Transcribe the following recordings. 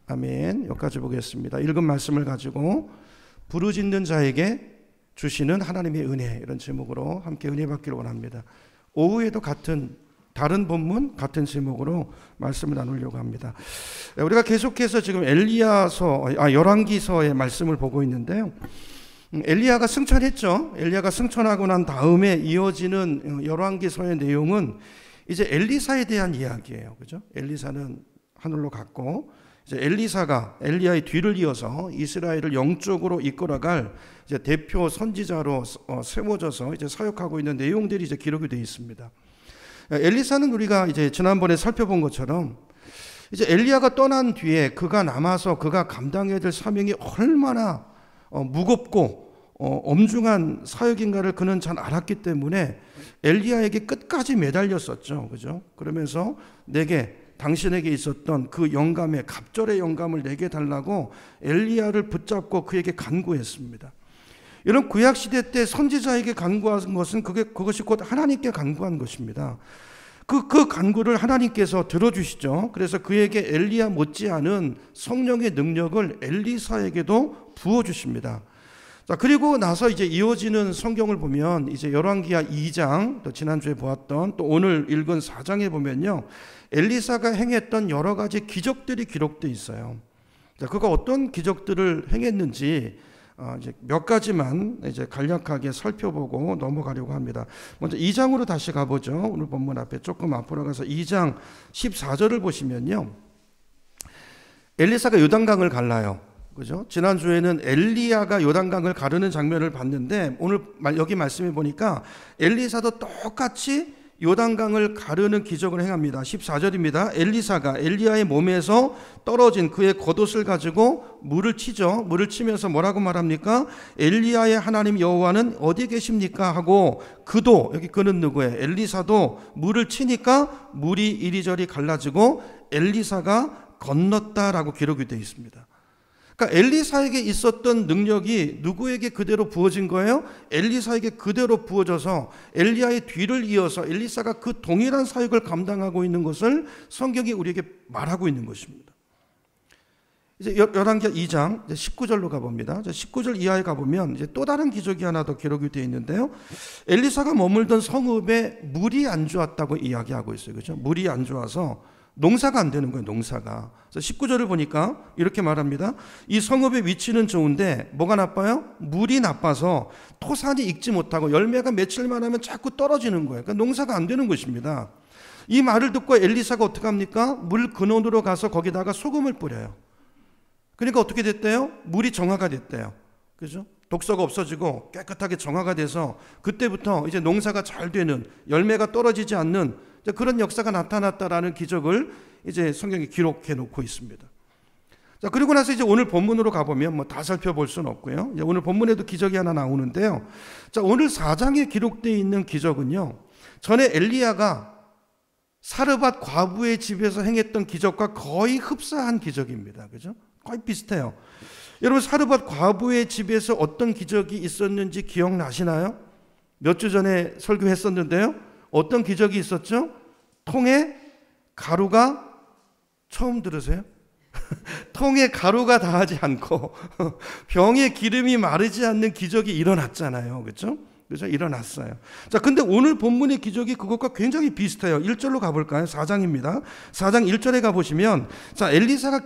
아멘. 여기까지 보겠습니다. 읽은 말씀을 가지고 부르짖는 자에게 주시는 하나님의 은혜, 이런 제목으로 함께 은혜 받기를 원합니다. 오후에도 다른 본문 같은 제목으로 말씀을 나누려고 합니다. 우리가 계속해서 지금 열왕기서의 말씀을 보고 있는데요. 엘리야가 승천했죠. 엘리야가 승천하고 난 다음에 이어지는 열왕기서의 내용은 이제 엘리사에 대한 이야기예요. 그죠? 엘리사는 하늘로 갔고, 이제 엘리사가 엘리야의 뒤를 이어서 이스라엘을 영적으로 이끌어갈 이제 대표 선지자로 세워져서 이제 사역하고 있는 내용들이 이제 기록이 되어 있습니다. 엘리사는 우리가 이제 지난번에 살펴본 것처럼 이제 엘리야가 떠난 뒤에 그가 남아서 그가 감당해야 될 사명이 얼마나 무겁고 엄중한 사역인가를 그는 잘 알았기 때문에 엘리야에게 끝까지 매달렸었죠. 그죠? 그러면서 당신에게 있었던 그 영감의 갑절의 영감을 내게 달라고 엘리야를 붙잡고 그에게 간구했습니다. 이런 구약시대 때 선지자에게 간구한 것은 그것이 곧 하나님께 간구한 것입니다. 그 간구를 하나님께서 들어주시죠. 그래서 그에게 엘리야 못지않은 성령의 능력을 엘리사에게도 부어주십니다. 자, 그리고 나서 이제 이어지는 성경을 보면 이제 열왕기하 2장, 또 지난주에 보았던 또 오늘 읽은 4장에 보면요, 엘리사가 행했던 여러 가지 기적들이 기록되어 있어요. 자, 그가 어떤 기적들을 행했는지 이제 몇 가지만 이제 간략하게 살펴보고 넘어가려고 합니다. 먼저 2장으로 다시 가보죠. 오늘 본문 앞에 조금 앞으로 가서 2장 14절을 보시면요, 엘리사가 요단강을 갈라요. 그죠? 지난주에는 엘리야가 요단강을 가르는 장면을 봤는데 오늘 여기 말씀해 보니까 엘리사도 똑같이 요단강을 가르는 기적을 행합니다. 14절입니다. 엘리사가 엘리야의 몸에서 떨어진 그의 겉옷을 가지고 물을 치죠. 물을 치면서 뭐라고 말합니까? 엘리야의 하나님 여호와는 어디 계십니까? 하고 여기 그는 누구예요? 엘리사도 물을 치니까 물이 이리저리 갈라지고 엘리사가 건넜다라고 기록이 되어 있습니다. 그러니까 엘리사에게 있었던 능력이 누구에게 그대로 부어진 거예요? 엘리사에게 그대로 부어져서 엘리야의 뒤를 이어서 엘리사가 그 동일한 사역을 감당하고 있는 것을 성경이 우리에게 말하고 있는 것입니다. 이제 열왕기하 2장 19절로 가봅니다. 19절 이하에 가보면 이제 또 다른 기적이 하나 더 기록이 되어 있는데요. 엘리사가 머물던 성읍에 물이 안 좋았다고 이야기하고 있어요. 그렇죠? 물이 안 좋아서 농사가 안 되는 거예요. 농사가. 그래서 19절을 보니까 이렇게 말합니다. 이 성읍의 위치는 좋은데 뭐가 나빠요? 물이 나빠서 토산이 익지 못하고 열매가 며칠만 하면 자꾸 떨어지는 거예요. 그러니까 농사가 안 되는 것입니다. 이 말을 듣고 엘리사가 어떻게 합니까? 물 근원으로 가서 거기다가 소금을 뿌려요. 그러니까 어떻게 됐대요? 물이 정화가 됐대요. 그죠? 독소가 없어지고 깨끗하게 정화가 돼서 그때부터 이제 농사가 잘 되는, 열매가 떨어지지 않는 그런 역사가 나타났다라는 기적을 이제 성경이 기록해 놓고 있습니다. 자, 그리고 나서 이제 오늘 본문으로 가보면 뭐 다 살펴볼 수는 없고요. 이제 오늘 본문에도 기적이 하나 나오는데요. 자, 오늘 4장에 기록되어 있는 기적은요, 전에 엘리야가 사르밧 과부의 집에서 행했던 기적과 거의 흡사한 기적입니다. 그죠? 거의 비슷해요. 여러분, 사르밧 과부의 집에서 어떤 기적이 있었는지 기억나시나요? 몇 주 전에 설교했었는데요. 어떤 기적이 있었죠? 통에 가루가, 처음 들으세요? 통에 가루가 닿지 않고 병에 기름이 마르지 않는 기적이 일어났잖아요. 그렇죠? 그래서 일어났어요. 자, 근데 오늘 본문의 기적이 그것과 굉장히 비슷해요. 1절로 가볼까요? 4장입니다. 4장 1절에 가보시면, 자, 엘리사가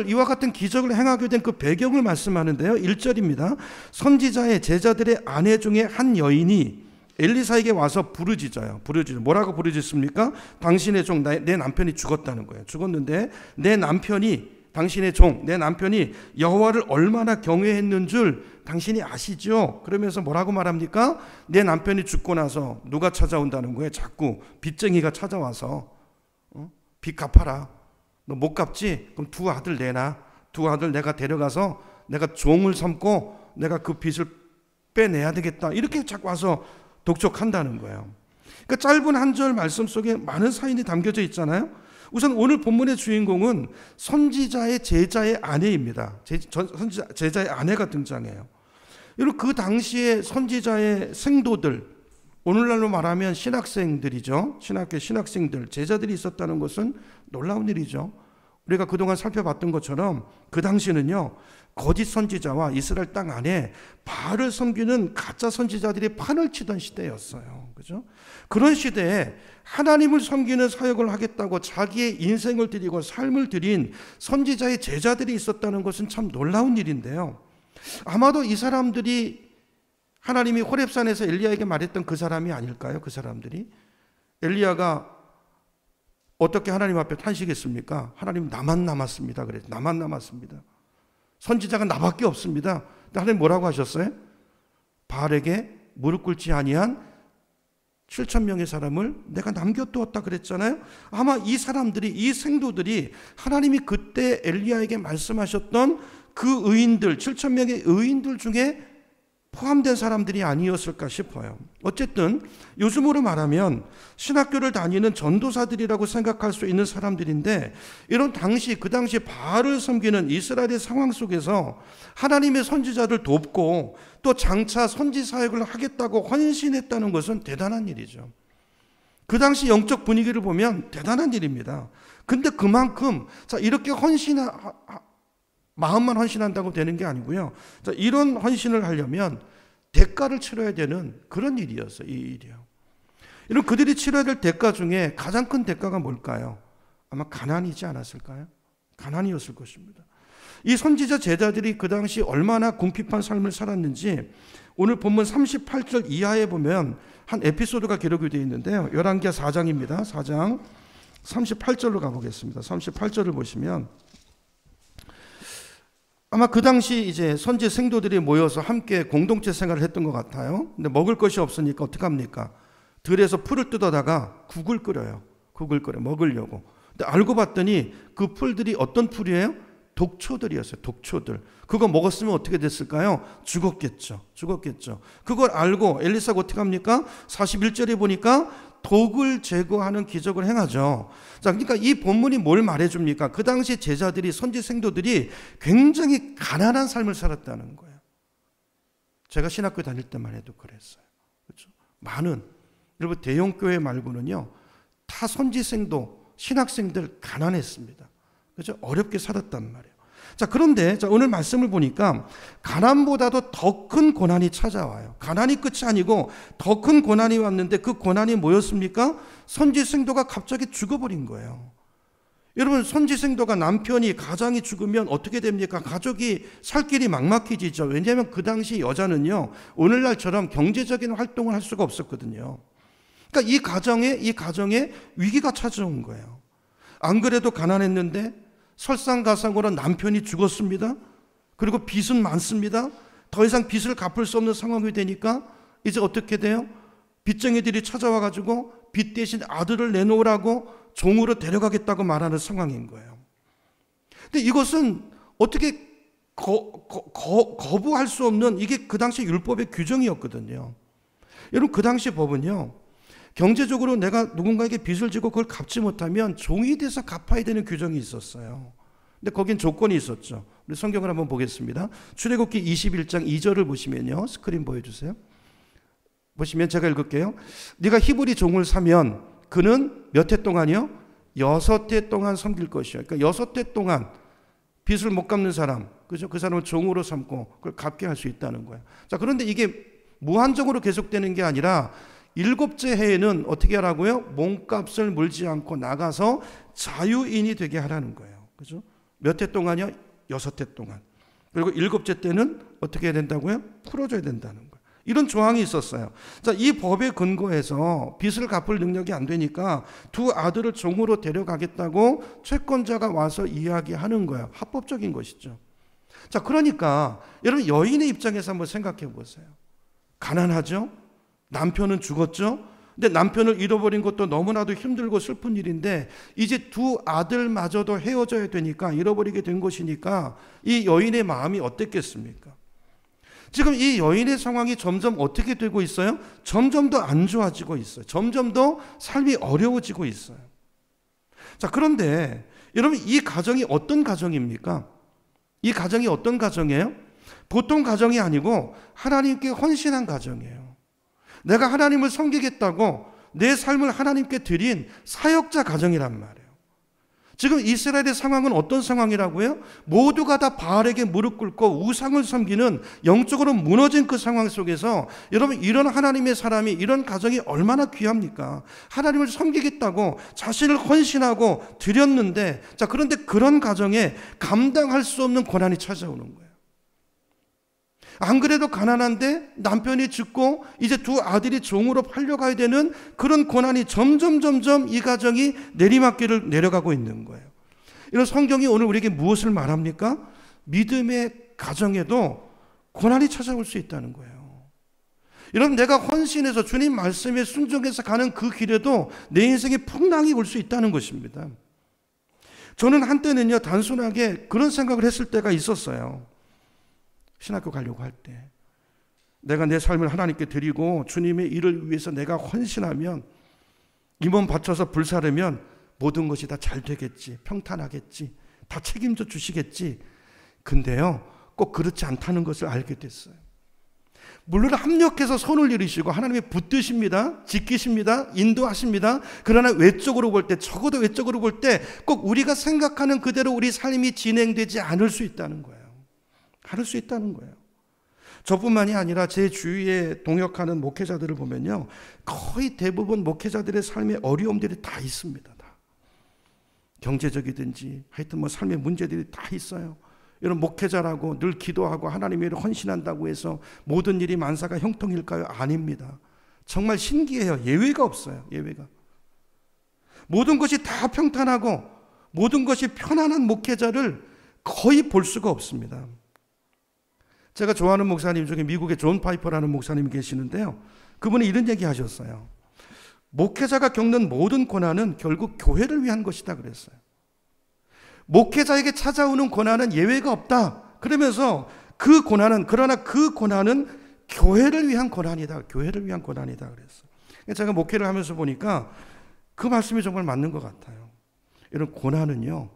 이와 같은 기적을 행하게 된 그 배경을 말씀하는데요. 1절입니다. 선지자의 제자들의 아내 중에 한 여인이 엘리사에게 와서 부르짖어요. 뭐라고 부르짖습니까? 당신의 종, 내 남편이 죽었다는 거예요. 죽었는데 당신의 종, 내 남편이 여호와를 얼마나 경외했는 줄 당신이 아시죠? 그러면서 뭐라고 말합니까? 내 남편이 죽고 나서 누가 찾아온다는 거예요? 자꾸 빚쟁이가 찾아와서 빚 갚아라. 너 못 갚지? 그럼 두 아들 내놔. 두 아들 내가 데려가서 내가 종을 삼고 내가 그 빚을 빼내야 되겠다. 이렇게 자꾸 와서 독촉한다는 거예요. 그러니까 짧은 한 절 말씀 속에 많은 사연이 담겨져 있잖아요. 우선 오늘 본문의 주인공은 선지자의 제자의 아내입니다. 제자의 아내가 등장해요. 여러분, 그 당시에 선지자의 생도들, 오늘날로 말하면 신학생들이죠. 신학교 신학생들, 제자들이 있었다는 것은 놀라운 일이죠. 우리가 그동안 살펴봤던 것처럼 그 당시는요, 거짓 선지자와 이스라엘 땅 안에 바알을 섬기는 가짜 선지자들이 판을 치던 시대였어요. 그죠? 그런 시대에 하나님을 섬기는 사역을 하겠다고 자기의 인생을 드리고 삶을 드린 선지자의 제자들이 있었다는 것은 참 놀라운 일인데요. 아마도 이 사람들이 하나님이 호렙산에서 엘리야에게 말했던 그 사람이 아닐까요? 그 사람들이. 엘리야가 어떻게 하나님 앞에 탄식했습니까? 하나님, 나만 남았습니다. 그랬죠. 나만 남았습니다. 선지자가 나밖에 없습니다. 근데 하나님 뭐라고 하셨어요? 바알에게 무릎 꿇지 아니한 7,000명의 사람을 내가 남겨두었다 그랬잖아요. 아마 이 사람들이, 이 생도들이 하나님이 그때 엘리야에게 말씀하셨던 그 의인들, 7,000명의 의인들 중에 포함된 사람들이 아니었을까 싶어요. 어쨌든 요즘으로 말하면 신학교를 다니는 전도사들이라고 생각할 수 있는 사람들인데, 이런 당시, 그 당시 바알을 섬기는 이스라엘의 상황 속에서 하나님의 선지자를 돕고 또 장차 선지 사역을 하겠다고 헌신했다는 것은 대단한 일이죠. 그 당시 영적 분위기를 보면 대단한 일입니다. 근데 그만큼 이렇게 마음만 헌신한다고 되는 게 아니고요. 이런 헌신을 하려면 대가를 치러야 되는 그런 일이었어요. 이 일이요. 이런 그들이 치러야 될 대가 중에 가장 큰 대가가 뭘까요? 아마 가난이지 않았을까요? 가난이었을 것입니다. 이 선지자 제자들이 그 당시 얼마나 궁핍한 삶을 살았는지 오늘 본문 38절 이하에 보면 한 에피소드가 기록이 되어 있는데요. 열왕기하 4장입니다. 4장 38절로 가보겠습니다. 38절을 보시면 아마 그 당시 이제 선지 생도들이 모여서 함께 공동체 생활을 했던 것 같아요. 근데 먹을 것이 없으니까 어떡합니까? 들에서 풀을 뜯어다가 국을 끓여요. 국을 끓여 먹으려고. 근데 알고 봤더니 그 풀들이 어떤 풀이에요? 독초들이었어요. 독초들. 그거 먹었으면 어떻게 됐을까요? 죽었겠죠. 그걸 알고 엘리사가 어떻게 합니까? 41절에 보니까 독을 제거하는 기적을 행하죠. 자, 그러니까 이 본문이 뭘 말해줍니까? 그 당시 제자들이, 선지 생도들이 굉장히 가난한 삶을 살았다는 거예요. 제가 신학교 다닐 때만 해도 그랬어요. 그렇죠? 많은, 여러분, 대형교회 말고는요, 다 선지생도, 신학생들 가난했습니다. 그렇죠? 어렵게 살았단 말이에요. 자, 그런데 오늘 말씀을 보니까 가난보다도 더 큰 고난이 찾아와요. 가난이 끝이 아니고 더 큰 고난이 왔는데 그 고난이 뭐였습니까? 선지생도가 갑자기 죽어버린 거예요. 여러분, 선지생도가 남편이, 가장이 죽으면 어떻게 됩니까? 가족이 살 길이 막막해지죠. 왜냐하면 그 당시 여자는요, 오늘날처럼 경제적인 활동을 할 수가 없었거든요. 그러니까 이 가정에 위기가 찾아온 거예요. 안 그래도 가난했는데 설상가상으로 남편이 죽었습니다. 그리고 빚은 많습니다. 더 이상 빚을 갚을 수 없는 상황이 되니까 이제 어떻게 돼요? 빚쟁이들이 찾아와가지고 빚 대신 아들을 내놓으라고 종으로 데려가겠다고 말하는 상황인 거예요. 근데 이것은 어떻게 거부할 수 없는, 이게 그 당시 율법의 규정이었거든요. 여러분, 그 당시 법은요, 경제적으로 내가 누군가에게 빚을 지고 그걸 갚지 못하면 종이 돼서 갚아야 되는 규정이 있었어요. 근데 거긴 조건이 있었죠. 우리 성경을 한번 보겠습니다. 출애굽기 21장 2절을 보시면요. 스크린 보여주세요. 보시면 제가 읽을게요. 네가 히브리 종을 사면 그는 몇 해 동안이요? 6해 동안 섬길 것이요. 그러니까 6해 동안 빚을 못 갚는 사람, 그죠? 그 사람을 종으로 삼고 그걸 갚게 할 수 있다는 거예요. 자, 그런데 이게 무한정으로 계속되는 게 아니라 7째 해에는 어떻게 하라고요? 몸값을 물지 않고 나가서 자유인이 되게 하라는 거예요. 그죠? 몇 해 동안이요? 6해 동안. 그리고 7째 때는 어떻게 해야 된다고요? 풀어줘야 된다는 거예요. 이런 조항이 있었어요. 자, 이 법에 근거해서 빚을 갚을 능력이 안 되니까 두 아들을 종으로 데려가겠다고 채권자가 와서 이야기하는 거예요. 합법적인 것이죠. 자, 그러니까 여러분, 여인의 입장에서 한번 생각해 보세요. 가난하죠? 남편은 죽었죠? 근데 남편을 잃어버린 것도 너무나도 힘들고 슬픈 일인데 이제 두 아들마저도 헤어져야 되니까, 잃어버리게 된 것이니까 이 여인의 마음이 어땠겠습니까? 지금 이 여인의 상황이 점점 어떻게 되고 있어요? 점점 더 안 좋아지고 있어요. 점점 더 삶이 어려워지고 있어요. 자, 그런데 여러분, 이 가정이 어떤 가정입니까? 이 가정이 어떤 가정이에요? 보통 가정이 아니고 하나님께 헌신한 가정이에요. 내가 하나님을 섬기겠다고 내 삶을 하나님께 드린 사역자 가정이란 말이에요. 지금 이스라엘의 상황은 어떤 상황이라고요? 모두가 다 바알에게 무릎 꿇고 우상을 섬기는 영적으로 무너진 그 상황 속에서 여러분, 이런 하나님의 사람이, 이런 가정이 얼마나 귀합니까? 하나님을 섬기겠다고 자신을 헌신하고 드렸는데, 자, 그런데 그런 가정에 감당할 수 없는 고난이 찾아오는 거예요. 안 그래도 가난한데 남편이 죽고 이제 두 아들이 종으로 팔려가야 되는 그런 고난이 점점 이 가정이 내리막길을 내려가고 있는 거예요. 이런 성경이 오늘 우리에게 무엇을 말합니까? 믿음의 가정에도 고난이 찾아올 수 있다는 거예요. 여러분, 내가 헌신해서 주님 말씀에 순종해서 가는 그 길에도 내 인생에 풍랑이 올 수 있다는 것입니다. 저는 한때는요, 단순하게 그런 생각을 했을 때가 있었어요. 신학교 가려고 할 때 내가 내 삶을 하나님께 드리고 주님의 일을 위해서 내가 헌신하면, 이 몸 바쳐서 불사르면 모든 것이 다 잘 되겠지, 평탄하겠지, 다 책임져 주시겠지. 근데요, 꼭 그렇지 않다는 것을 알게 됐어요. 물론 합력해서 손을 이루시고 하나님의 붙드십니다, 지키십니다, 인도하십니다. 그러나 외적으로 볼 때, 적어도 외적으로 볼 때 꼭 우리가 생각하는 그대로 우리 삶이 진행되지 않을 수 있다는 거예요. 할 수 있다는 거예요. 저뿐만이 아니라 제 주위에 동역하는 목회자들을 보면요, 거의 대부분 목회자들의 삶의 어려움들이 다 있습니다. 다. 경제적이든지 하여튼 뭐 삶의 문제들이 다 있어요. 이런 목회자라고 늘 기도하고 하나님의 일을 헌신한다고 해서 모든 일이 만사가 형통일까요? 아닙니다. 정말 신기해요. 예외가 없어요. 예외가. 모든 것이 다 평탄하고 모든 것이 편안한 목회자를 거의 볼 수가 없습니다. 제가 좋아하는 목사님 중에 미국의 존 파이퍼라는 목사님이 계시는데요, 그분이 이런 얘기 하셨어요. 목회자가 겪는 모든 고난은 결국 교회를 위한 것이다 그랬어요. 목회자에게 찾아오는 고난은 예외가 없다. 그러면서 그러나 그 고난은 교회를 위한 고난이다. 교회를 위한 고난이다 그랬어요. 제가 목회를 하면서 보니까 그 말씀이 정말 맞는 것 같아요. 이런 고난은요,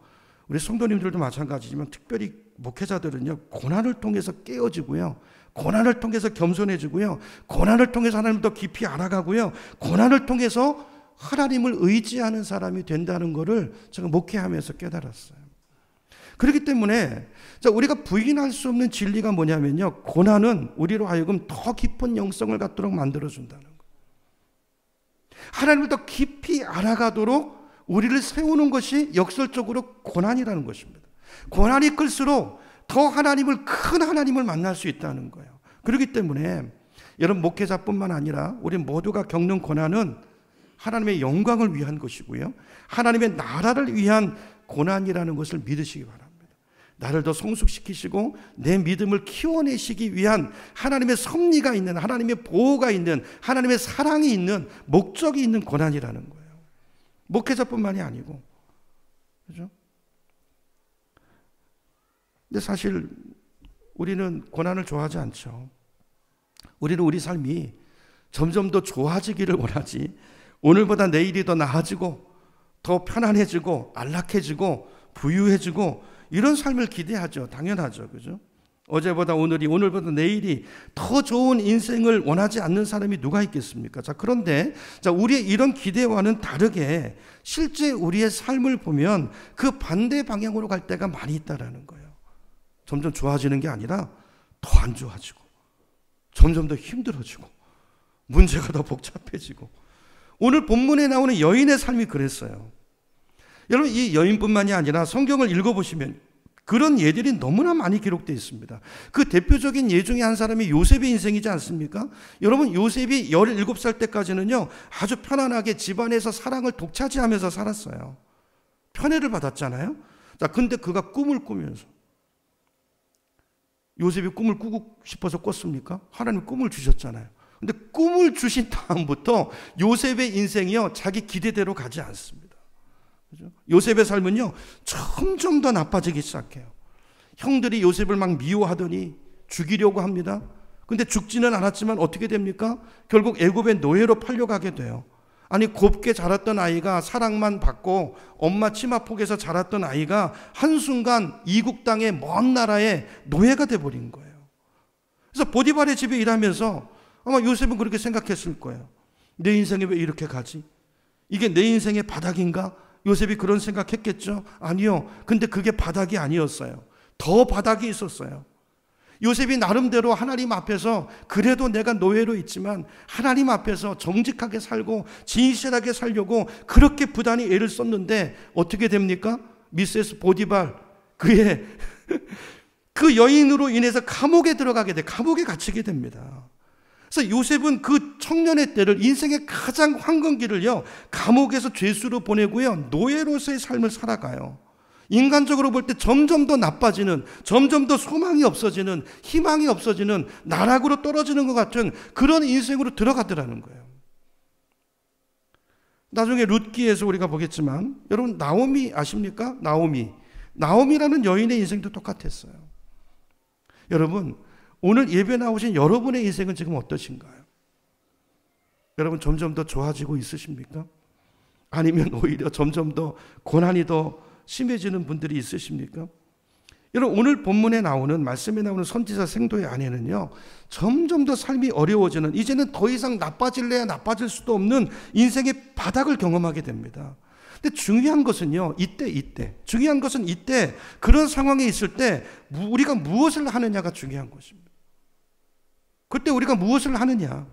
우리 성도님들도 마찬가지지만 특별히 목회자들은요, 고난을 통해서 깨어지고요, 고난을 통해서 겸손해지고요, 고난을 통해서 하나님을 더 깊이 알아가고요, 고난을 통해서 하나님을 의지하는 사람이 된다는 것을 제가 목회하면서 깨달았어요. 그렇기 때문에 우리가 부인할 수 없는 진리가 뭐냐면요, 고난은 우리로 하여금 더 깊은 영성을 갖도록 만들어준다는 거예요. 하나님을 더 깊이 알아가도록 우리를 세우는 것이 역설적으로 고난이라는 것입니다. 고난이 클수록 더 큰 하나님을 만날 수 있다는 거예요. 그렇기 때문에 여러분, 목회자뿐만 아니라 우리 모두가 겪는 고난은 하나님의 영광을 위한 것이고요, 하나님의 나라를 위한 고난이라는 것을 믿으시기 바랍니다. 나를 더 성숙시키시고 내 믿음을 키워내시기 위한 하나님의 섭리가 있는, 하나님의 보호가 있는, 하나님의 사랑이 있는, 목적이 있는 고난이라는 거예요. 목회자뿐만이 아니고, 그렇죠? 근데 사실 우리는 고난을 좋아하지 않죠. 우리는 우리 삶이 점점 더 좋아지기를 원하지, 오늘보다 내일이 더 나아지고 더 편안해지고 안락해지고 부유해지고 이런 삶을 기대하죠. 당연하죠. 그죠? 어제보다 오늘이, 오늘보다 내일이 더 좋은 인생을 원하지 않는 사람이 누가 있겠습니까? 자, 그런데 우리의 이런 기대와는 다르게 실제 우리의 삶을 보면 그 반대 방향으로 갈 때가 많이 있다라는 거예요. 점점 좋아지는 게 아니라 더 안 좋아지고, 점점 더 힘들어지고, 문제가 더 복잡해지고. 오늘 본문에 나오는 여인의 삶이 그랬어요. 여러분, 이 여인뿐만이 아니라 성경을 읽어보시면 그런 예들이 너무나 많이 기록되어 있습니다. 그 대표적인 예 중에 한 사람이 요셉의 인생이지 않습니까? 여러분, 요셉이 17살 때까지는요, 아주 편안하게 집안에서 사랑을 독차지하면서 살았어요. 편애를 받았잖아요. 자, 근데 그가 꿈을 꾸면서, 요셉이 꿈을 꾸고 싶어서 꿨습니까? 하나님 꿈을 주셨잖아요. 근데 꿈을 주신 다음부터 요셉의 인생이요, 자기 기대대로 가지 않습니다. 그죠? 요셉의 삶은요, 점점 더 나빠지기 시작해요. 형들이 요셉을 막 미워하더니 죽이려고 합니다. 근데 죽지는 않았지만 어떻게 됩니까? 결국 애굽의 노예로 팔려가게 돼요. 아니, 곱게 자랐던 아이가, 사랑만 받고 엄마 치마폭에서 자랐던 아이가 한순간 이국 땅의 먼 나라의 노예가 돼버린 거예요. 그래서 보디발의 집에 일하면서 아마 요셉은 그렇게 생각했을 거예요. 내 인생이 왜 이렇게 가지? 이게 내 인생의 바닥인가? 요셉이 그런 생각했겠죠? 아니요. 근데 그게 바닥이 아니었어요. 더 바닥이 있었어요. 요셉이 나름대로 하나님 앞에서 그래도 내가 노예로 있지만 하나님 앞에서 정직하게 살고 진실하게 살려고 그렇게 부단히 애를 썼는데 어떻게 됩니까? 미세스 보디발 그의 그 여인으로 인해서 감옥에 들어가게 돼. 감옥에 갇히게 됩니다. 그래서 요셉은 그 청년의 때를 인생의 가장 황금기를요 감옥에서 죄수로 보내고요 노예로서의 삶을 살아가요. 인간적으로 볼 때 점점 더 나빠지는, 점점 더 소망이 없어지는, 희망이 없어지는, 나락으로 떨어지는 것 같은 그런 인생으로 들어가더라는 거예요. 나중에 룻기에서 우리가 보겠지만 여러분 나오미 아십니까? 나오미라는 여인의 인생도 똑같았어요. 여러분 오늘 예배 나오신 여러분의 인생은 지금 어떠신가요? 여러분 점점 더 좋아지고 있으십니까? 아니면 오히려 점점 더 고난이 더 심해지는 분들이 있으십니까? 여러분 오늘 본문에 나오는 말씀에 나오는 선지자 생도의 아내는요 점점 더 삶이 어려워지는 이제는 더 이상 나빠질래야 나빠질 수도 없는 인생의 바닥을 경험하게 됩니다. 근데 중요한 것은요 중요한 것은 이때 그런 상황에 있을 때 우리가 무엇을 하느냐가 중요한 것입니다. 그때 우리가 무엇을 하느냐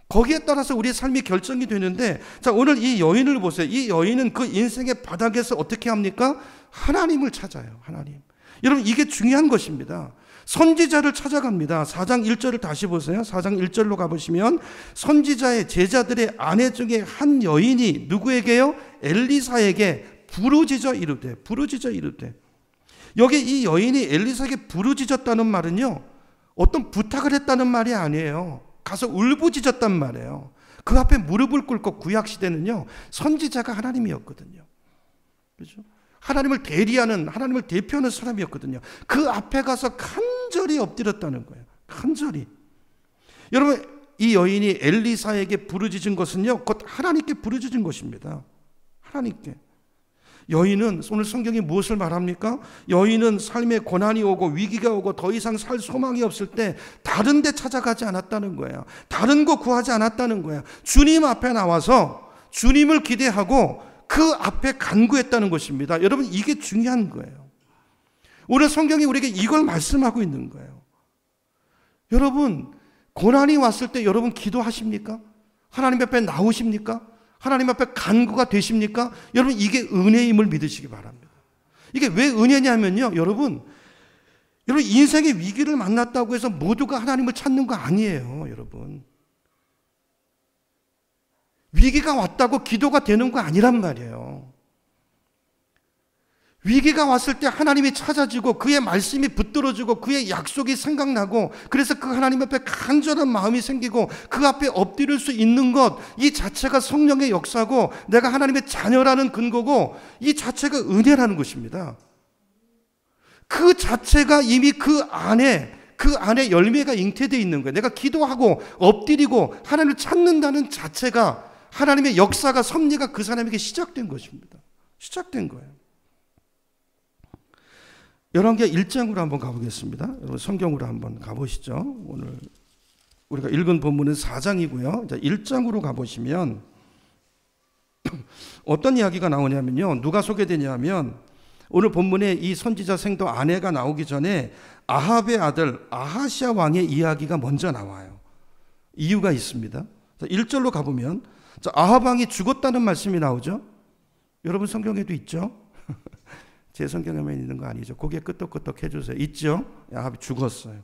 거기에 따라서 우리의 삶이 결정이 되는데 자 오늘 이 여인을 보세요. 이 여인은 그 인생의 바닥에서 어떻게 합니까? 하나님을 찾아요. 하나님. 여러분 이게 중요한 것입니다. 선지자를 찾아갑니다. 4장 1절을 다시 보세요. 4장 1절로 가보시면 선지자의 제자들의 아내 중에 한 여인이 누구에게요? 엘리사에게 부르짖어 이르되 여기 이 여인이 엘리사에게 부르짖었다는 말은요 어떤 부탁을 했다는 말이 아니에요. 가서 울부짖었단 말이에요. 그 앞에 무릎을 꿇고 구약시대는요 선지자가 하나님이었거든요. 그렇죠? 하나님을 대리하는 하나님을 대표하는 사람이었거든요. 그 앞에 가서 간절히 엎드렸다는 거예요. 간절히. 여러분 이 여인이 엘리사에게 부르짖은 것은요 곧 하나님께 부르짖은 것입니다. 하나님께. 여인은 오늘 성경이 무엇을 말합니까? 여인은 삶에 고난이 오고 위기가 오고 더 이상 살 소망이 없을 때 다른 데 찾아가지 않았다는 거예요. 다른 거 구하지 않았다는 거예요. 주님 앞에 나와서 주님을 기대하고 그 앞에 간구했다는 것입니다. 여러분 이게 중요한 거예요. 오늘 성경이 우리에게 이걸 말씀하고 있는 거예요. 여러분 고난이 왔을 때 여러분 기도하십니까? 하나님 앞에 나오십니까? 하나님 앞에 간구가 되십니까? 여러분 이게 은혜임을 믿으시기 바랍니다. 이게 왜 은혜냐면요 여러분 인생의 위기를 만났다고 해서 모두가 하나님을 찾는 거 아니에요. 여러분 위기가 왔다고 기도가 되는 거 아니란 말이에요. 위기가 왔을 때 하나님이 찾아지고 그의 말씀이 붙들어지고 그의 약속이 생각나고 그래서 그 하나님 앞에 간절한 마음이 생기고 그 앞에 엎드릴 수 있는 것 이 자체가 성령의 역사고 내가 하나님의 자녀라는 근거고 이 자체가 은혜라는 것입니다. 그 자체가 이미 그 안에 열매가 잉태되어 있는 거예요. 내가 기도하고 엎드리고 하나님을 찾는다는 자체가 하나님의 역사가 섭리가 그 사람에게 시작된 것입니다. 시작된 거예요. 열왕기하 1장으로 한번 가보겠습니다. 여러분 성경으로 한번 가보시죠. 오늘 우리가 읽은 본문은 4장이고요. 1장으로 가보시면 어떤 이야기가 나오냐면요. 누가 소개되냐면 오늘 본문에 이 선지자 생도 아내가 나오기 전에 아합의 아들 아하시아 왕의 이야기가 먼저 나와요. 이유가 있습니다. 1절로 가보면 아합 왕이 죽었다는 말씀이 나오죠. 여러분 성경에도 있죠. 제 성경에만 있는 거 아니죠. 고개 끄덕끄덕 해주세요. 있죠? 아합이 죽었어요.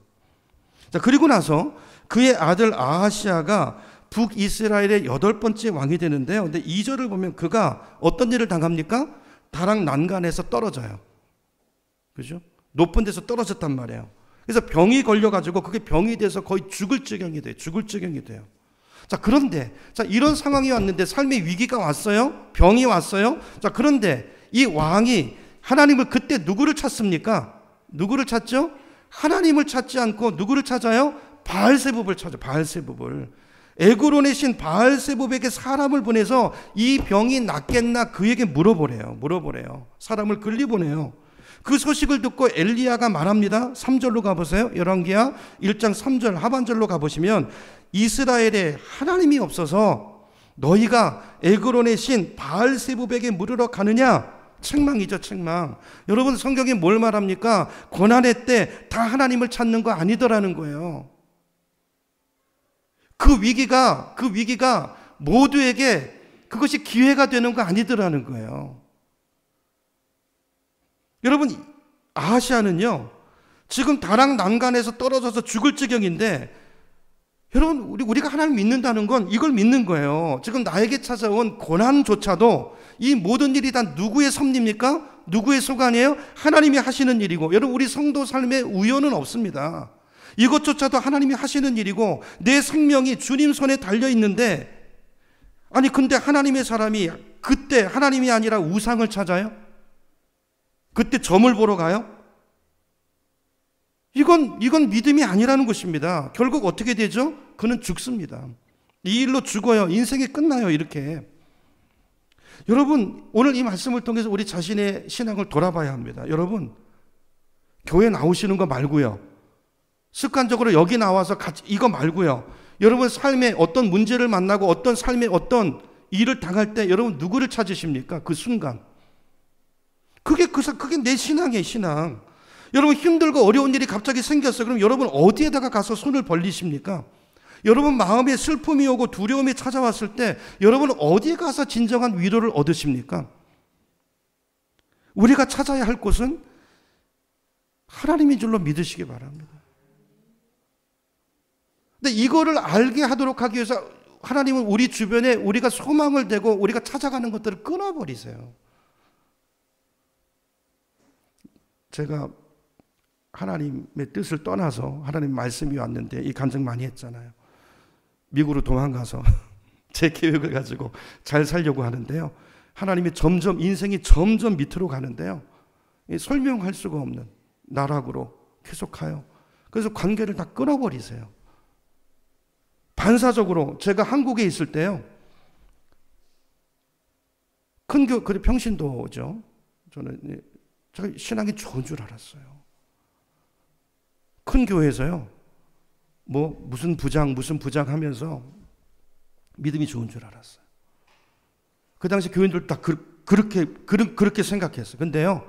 자, 그리고 나서 그의 아들 아하시아가 북이스라엘의 8번째 왕이 되는데요. 근데 2절을 보면 그가 어떤 일을 당합니까? 다락 난간에서 떨어져요. 그죠? 높은 데서 떨어졌단 말이에요. 그래서 병이 걸려가지고 그게 병이 돼서 거의 죽을 지경이 돼요. 자, 그런데 이런 상황이 왔는데 삶의 위기가 왔어요. 병이 왔어요. 자, 그런데 이 왕이 하나님을 그때 누구를 찾습니까? 누구를 찾죠? 하나님을 찾지 않고 누구를 찾아요? 바알세붑을 찾아요. 바알세붑을. 에그론의 신 바알세붑에게 사람을 보내서 이 병이 낫겠나 그에게 물어보래요. 사람을 끌리보내요. 그 소식을 듣고 엘리야가 말합니다. 3절로 가보세요. 열왕기하 1장 3절 하반절로 가보시면 이스라엘에 하나님이 없어서 너희가 에그론의 신 바알세부백에 물으러 가느냐? 책망이죠, 책망. 여러분, 성경이 뭘 말합니까? 고난의 때 다 하나님을 찾는 거 아니더라는 거예요. 그 위기가 모두에게 그것이 기회가 되는 거 아니더라는 거예요. 여러분, 아하시아는요, 지금 다락 난간에서 떨어져서 죽을 지경인데, 여러분, 우리가 하나님 믿는다는 건 이걸 믿는 거예요. 지금 나에게 찾아온 고난조차도 이 모든 일이 다 누구의 섭리입니까? 누구의 소관이에요? 하나님이 하시는 일이고, 여러분, 우리 성도 삶에 우연은 없습니다. 이것조차도 하나님이 하시는 일이고, 내 생명이 주님 손에 달려 있는데, 아니 근데 하나님의 사람이 그때 하나님이 아니라 우상을 찾아요? 그때 점을 보러 가요? 이건 믿음이 아니라는 것입니다. 결국 어떻게 되죠? 그는 죽습니다. 이 일로 죽어요. 인생이 끝나요. 이렇게. 여러분, 오늘 이 말씀을 통해서 우리 자신의 신앙을 돌아봐야 합니다. 여러분, 교회 나오시는 거 말고요, 습관적으로 여기 나와서 같이 이거 말고요, 여러분 삶에 어떤 문제를 만나고 어떤 삶에 어떤 일을 당할 때 여러분 누구를 찾으십니까? 그 순간. 그게 내 신앙이에요, 신앙. 여러분 힘들고 어려운 일이 갑자기 생겼어요. 그럼 여러분 어디에다가 가서 손을 벌리십니까? 여러분 마음에 슬픔이 오고 두려움이 찾아왔을 때 여러분 어디에 가서 진정한 위로를 얻으십니까? 우리가 찾아야 할 곳은 하나님인 줄로 믿으시기 바랍니다. 근데 이거를 알게 하도록 하기 위해서 하나님은 우리 주변에 우리가 소망을 대고 우리가 찾아가는 것들을 끊어버리세요. 제가 하나님의 뜻을 떠나서 하나님 말씀이 왔는데 이 간증 많이 했잖아요. 미국으로 도망가서 제 계획을 가지고 잘 살려고 하는데요, 하나님이 인생이 점점 밑으로 가는데요, 설명할 수가 없는 나락으로 계속 가요. 그래서 관계를 다 끊어버리세요. 반사적으로 제가 한국에 있을 때요, 그래 평신도죠. 제가 신앙이 좋은 줄 알았어요. 큰 교회에서요, 무슨 부장 하면서 믿음이 좋은 줄 알았어요. 그 당시 교인들 다 그렇게 생각했어요. 근데요,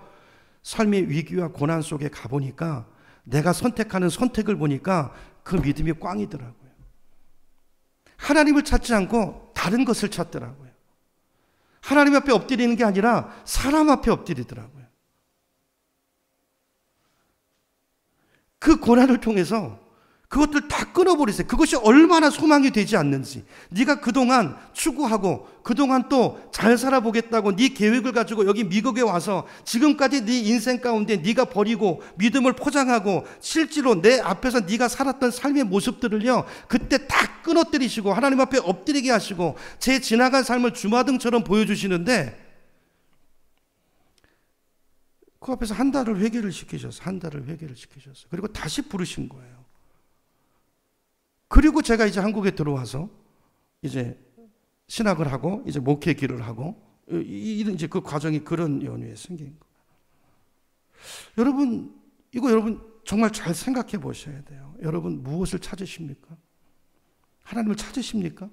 삶의 위기와 고난 속에 가보니까 내가 선택하는 선택을 보니까 그 믿음이 꽝이더라고요. 하나님을 찾지 않고 다른 것을 찾더라고요. 하나님 앞에 엎드리는 게 아니라 사람 앞에 엎드리더라고요. 그 고난을 통해서 그것들 다 끊어버리세요. 그것이 얼마나 소망이 되지 않는지. 네가 그동안 추구하고 그동안 또 잘 살아보겠다고 네 계획을 가지고 여기 미국에 와서 지금까지 네 인생 가운데 네가 버리고 믿음을 포장하고 실제로 내 앞에서 네가 살았던 삶의 모습들을요, 그때 다 끊어뜨리시고 하나님 앞에 엎드리게 하시고 제 지나간 삶을 주마등처럼 보여주시는데, 그 앞에서 한 달을 회개를 시키셨어요. 그리고 다시 부르신 거예요. 그리고 제가 이제 한국에 들어와서 이제 신학을 하고 이제 목회 길을 하고 이제 그 과정이 그런 연유에 생긴 거예요. 여러분 정말 잘 생각해 보셔야 돼요. 여러분 무엇을 찾으십니까? 하나님을 찾으십니까?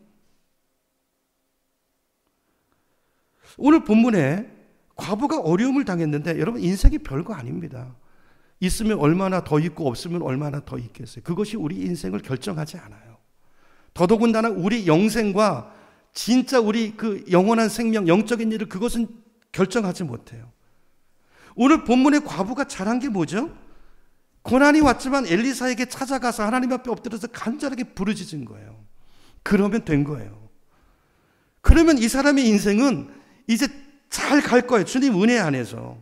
오늘 본문에 과부가 어려움을 당했는데 여러분 인생이 별거 아닙니다. 있으면 얼마나 더 있고 없으면 얼마나 더 있겠어요. 그것이 우리 인생을 결정하지 않아요. 더더군다나 우리 영생과 진짜 우리 그 영원한 생명, 영적인 일을 그것은 결정하지 못해요. 오늘 본문의 과부가 잘한 게 뭐죠? 고난이 왔지만 엘리사에게 찾아가서 하나님 앞에 엎드려서 간절하게 부르짖은 거예요. 그러면 된 거예요. 그러면 이 사람의 인생은 이제 잘 갈 거예요. 주님 은혜 안에서.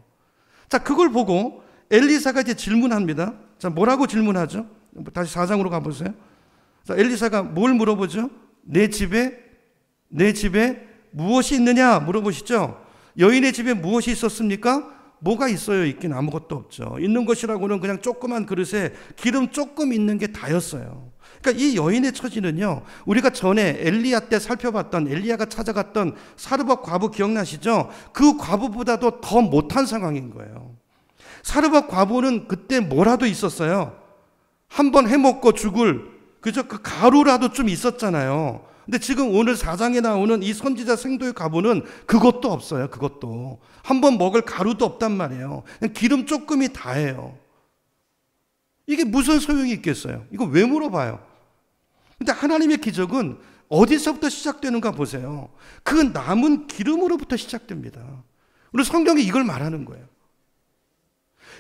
자, 그걸 보고 엘리사가 이제 질문합니다. 자, 뭐라고 질문하죠? 다시 4장으로 가보세요. 자, 엘리사가 뭘 물어보죠? 내 집에 무엇이 있느냐 물어보시죠. 여인의 집에 무엇이 있었습니까? 뭐가 있어요? 있긴 아무것도 없죠. 있는 것이라고는 그냥 조그만 그릇에 기름 조금 있는 게 다였어요. 그러니까 이 여인의 처지는요, 우리가 전에 엘리야 때 살펴봤던, 엘리야가 찾아갔던 사르밧 과부 기억나시죠? 그 과부보다도 더 못한 상황인 거예요. 사르밧 과부는 그때 뭐라도 있었어요. 한번 해먹고 죽을, 그저 그 가루라도 좀 있었잖아요. 근데 지금 오늘 4장에 나오는 이 선지자 생도의 과부는 그것도 없어요. 그것도. 한번 먹을 가루도 없단 말이에요. 그냥 기름 조금이 다예요. 이게 무슨 소용이 있겠어요? 이거 왜 물어봐요? 근데 하나님의 기적은 어디서부터 시작되는가 보세요. 그 남은 기름으로부터 시작됩니다. 오늘 성경이 이걸 말하는 거예요.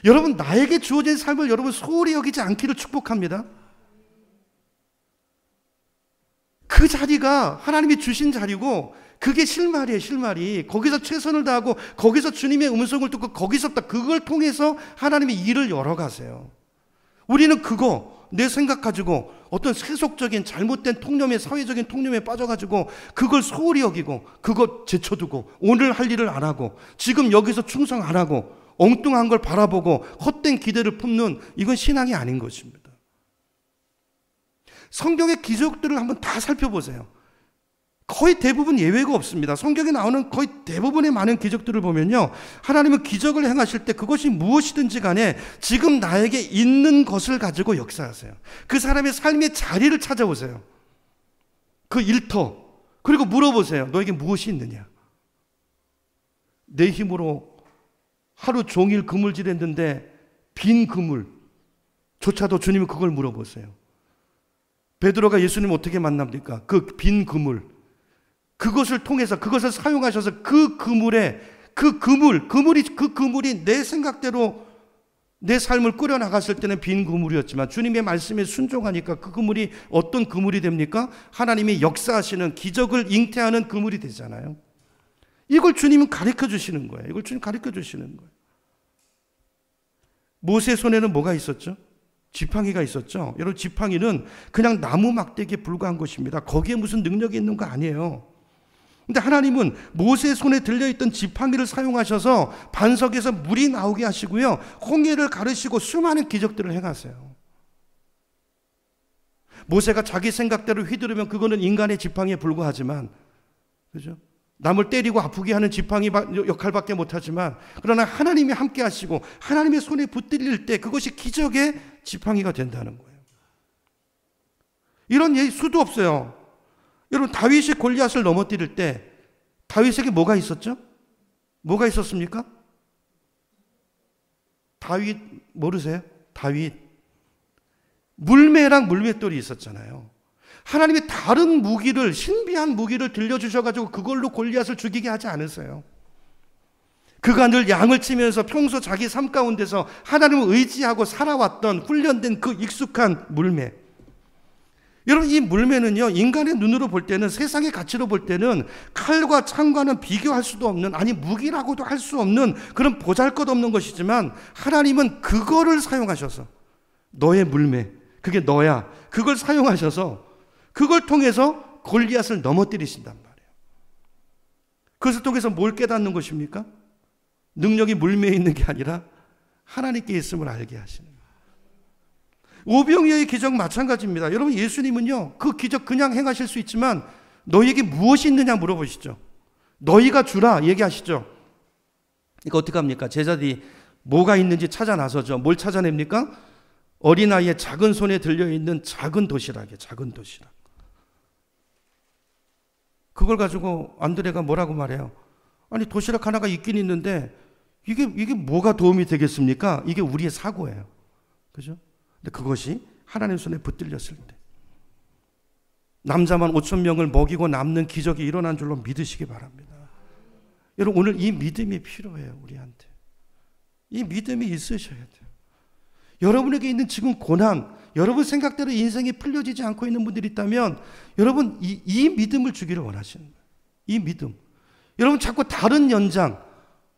여러분, 나에게 주어진 삶을 여러분 소홀히 여기지 않기를 축복합니다. 그 자리가 하나님이 주신 자리고 그게 실말이에요. 실말이. 거기서 최선을 다하고 거기서 주님의 음성을 듣고 거기서부터 그걸 통해서 하나님의 일을 열어가세요. 우리는 그거 내 생각 가지고 어떤 세속적인 잘못된 통념에, 사회적인 통념에 빠져가지고 그걸 소홀히 여기고 그거 제쳐두고 오늘 할 일을 안 하고 지금 여기서 충성 안 하고 엉뚱한 걸 바라보고 헛된 기대를 품는, 이건 신앙이 아닌 것입니다. 성경의 기적들을 한번 다 살펴보세요. 거의 대부분 예외가 없습니다. 성경에 나오는 거의 대부분의 많은 기적들을 보면요, 하나님은 기적을 행하실 때 그것이 무엇이든지 간에 지금 나에게 있는 것을 가지고 역사하세요. 그 사람의 삶의 자리를 찾아오세요. 그 일터. 그리고 물어보세요. 너에게 무엇이 있느냐? 내 힘으로 하루 종일 그물질했는데 빈 그물조차도 주님은 그걸 물어보세요. 베드로가 예수님 어떻게 만납니까? 그 빈 그물, 그것을 통해서, 그것을 사용하셔서 그 그물에, 그 그물이 내 생각대로 내 삶을 꾸려나갔을 때는 빈 그물이었지만 주님의 말씀에 순종하니까 그 그물이 어떤 그물이 됩니까? 하나님이 역사하시는, 기적을 잉태하는 그물이 되잖아요. 이걸 주님은 가르쳐 주시는 거예요. 이걸 주님 가르쳐 주시는 거예요. 모세 손에는 뭐가 있었죠? 지팡이가 있었죠. 여러분, 지팡이는 그냥 나무 막대기에 불과한 것입니다. 거기에 무슨 능력이 있는 거 아니에요. 근데 하나님은 모세 손에 들려있던 지팡이를 사용하셔서 반석에서 물이 나오게 하시고요, 홍해를 가르시고 수많은 기적들을 행하세요. 모세가 자기 생각대로 휘두르면 그거는 인간의 지팡이에 불과하지만, 그죠? 남을 때리고 아프게 하는 지팡이 역할밖에 못하지만, 그러나 하나님이 함께 하시고 하나님의 손에 붙들릴 때 그것이 기적의 지팡이가 된다는 거예요. 이런 예 수도 없어요. 여러분, 다윗이 골리앗을 넘어뜨릴 때 다윗에게 뭐가 있었죠? 뭐가 있었습니까? 다윗 모르세요? 다윗 물매랑 물맷돌이 있었잖아요. 하나님이 다른 무기를, 신비한 무기를 들려주셔가지고 그걸로 골리앗을 죽이게 하지 않으세요. 그가 늘 양을 치면서 평소 자기 삶 가운데서 하나님을 의지하고 살아왔던 훈련된 그 익숙한 물매. 여러분, 이 물매는요, 인간의 눈으로 볼 때는, 세상의 가치로 볼 때는 칼과 창과는 비교할 수도 없는, 아니 무기라고도 할 수 없는 그런 보잘것없는 것이지만, 하나님은 그거를 사용하셔서, 너의 물매, 그게 너야, 그걸 사용하셔서 그걸 통해서 골리앗을 넘어뜨리신단 말이에요. 그것을 통해서 뭘 깨닫는 것입니까? 능력이 물매에 있는 게 아니라 하나님께 있음을 알게 하시는 거예요. 오병이어의 기적 마찬가지입니다. 여러분, 예수님은요, 그 기적 그냥 행하실 수 있지만 너희에게 무엇이 있느냐 물어보시죠. 너희가 주라 얘기하시죠. 이거 어떻게 합니까? 제자들이 뭐가 있는지 찾아 나서죠. 뭘 찾아냅니까? 어린아이의 작은 손에 들려있는 작은 도시락이에요. 작은 도시락. 그걸 가지고 안드레가 뭐라고 말해요? 아니, 도시락 하나가 있긴 있는데 이게 뭐가 도움이 되겠습니까? 이게 우리의 사고예요. 그죠? 근데 그것이 하나님 손에 붙들렸을 때 남자만 5,000명을 먹이고 남는 기적이 일어난 줄로 믿으시기 바랍니다. 여러분, 오늘 이 믿음이 필요해요. 우리한테 이 믿음이 있으셔야 돼요. 여러분에게 있는 지금 고난, 여러분 생각대로 인생이 풀려지지 않고 있는 분들이 있다면 여러분 이 믿음을 주기를 원하시는 거예요. 이 믿음. 여러분, 자꾸 다른 연장,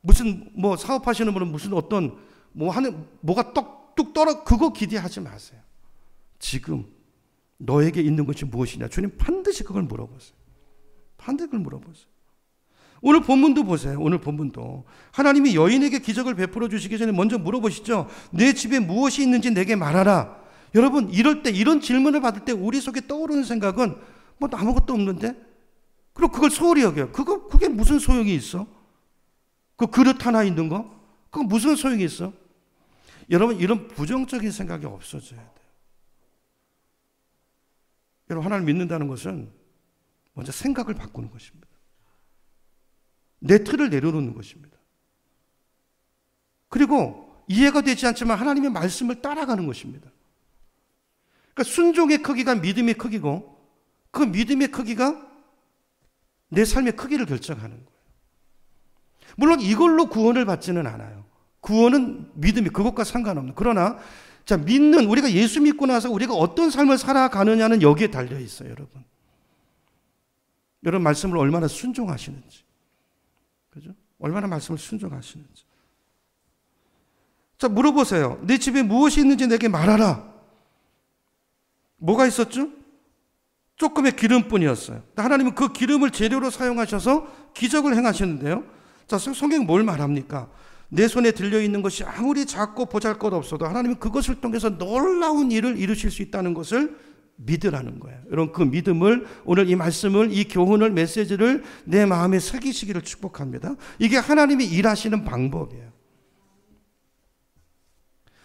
무슨 뭐 사업하시는 분은 무슨 어떤 뭐 하는 뭐가 뚝 떨어, 그거 기대하지 마세요. 지금 너에게 있는 것이 무엇이냐? 주님 반드시 그걸 물어보세요. 반드시 그걸 물어보세요. 오늘 본문도 보세요. 오늘 본문도 하나님이 여인에게 기적을 베풀어 주시기 전에 먼저 물어보시죠. 내 집에 무엇이 있는지 내게 말하라. 여러분, 이럴 때, 이런 질문을 받을 때 우리 속에 떠오르는 생각은 뭐 아무것도 없는데? 그리고 그걸 소홀히 여겨요. 그게 무슨 소용이 있어? 그 그릇 하나 있는 거? 그거 무슨 소용이 있어? 여러분, 이런 부정적인 생각이 없어져야 돼요. 여러분, 하나님을 믿는다는 것은 먼저 생각을 바꾸는 것입니다. 내 틀을 내려놓는 것입니다. 그리고 이해가 되지 않지만 하나님의 말씀을 따라가는 것입니다. 그러니까 순종의 크기가 믿음의 크기고 그 믿음의 크기가 내 삶의 크기를 결정하는 거예요. 물론 이걸로 구원을 받지는 않아요. 구원은 믿음이 그것과 상관없는. 그러나 자, 믿는 우리가 예수 믿고 나서 우리가 어떤 삶을 살아가느냐는 여기에 달려 있어요, 여러분. 여러분 말씀을 얼마나 순종하시는지. 그죠? 얼마나 말씀을 순종하시는지. 자, 물어보세요. 내 집에 무엇이 있는지 내게 말하라. 뭐가 있었죠? 조금의 기름뿐이었어요. 하나님은 그 기름을 재료로 사용하셔서 기적을 행하셨는데요. 자, 성경이 뭘 말합니까? 내 손에 들려있는 것이 아무리 작고 보잘것없어도 하나님은 그것을 통해서 놀라운 일을 이루실 수 있다는 것을 믿으라는 거예요. 여러분 그 믿음을 오늘 이 말씀을 이 교훈을 메시지를 내 마음에 새기시기를 축복합니다. 이게 하나님이 일하시는 방법이에요.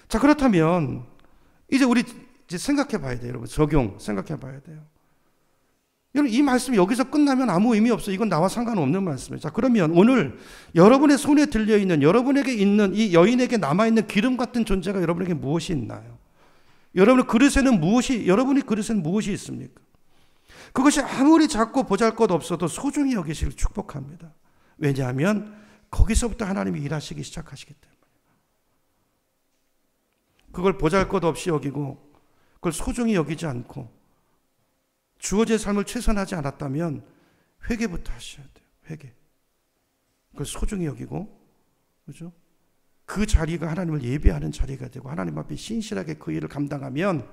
자, 그렇다면 이제 우리 이제 생각해 봐야 돼요. 여러분 적용 생각해 봐야 돼요. 여러분 이 말씀이 여기서 끝나면 아무 의미 없어요. 이건 나와 상관없는 말씀이에요. 자, 그러면 오늘 여러분의 손에 들려있는 여러분에게 있는 이 여인에게 남아있는 기름 같은 존재가 여러분에게 무엇이 있나요? 여러분의 그릇에는 여러분의 그릇에는 무엇이 있습니까? 그것이 아무리 작고 보잘것없어도 소중히 여기시길 축복합니다. 왜냐하면 거기서부터 하나님이 일하시기 시작하시기 때문에. 그걸 보잘것없이 여기고 그걸 소중히 여기지 않고 주어질 삶을 최선하지 않았다면 회개부터 하셔야 돼요. 회개. 그걸 소중히 여기고, 그죠? 그 자리가 하나님을 예배하는 자리가 되고 하나님 앞에 신실하게 그 일을 감당하면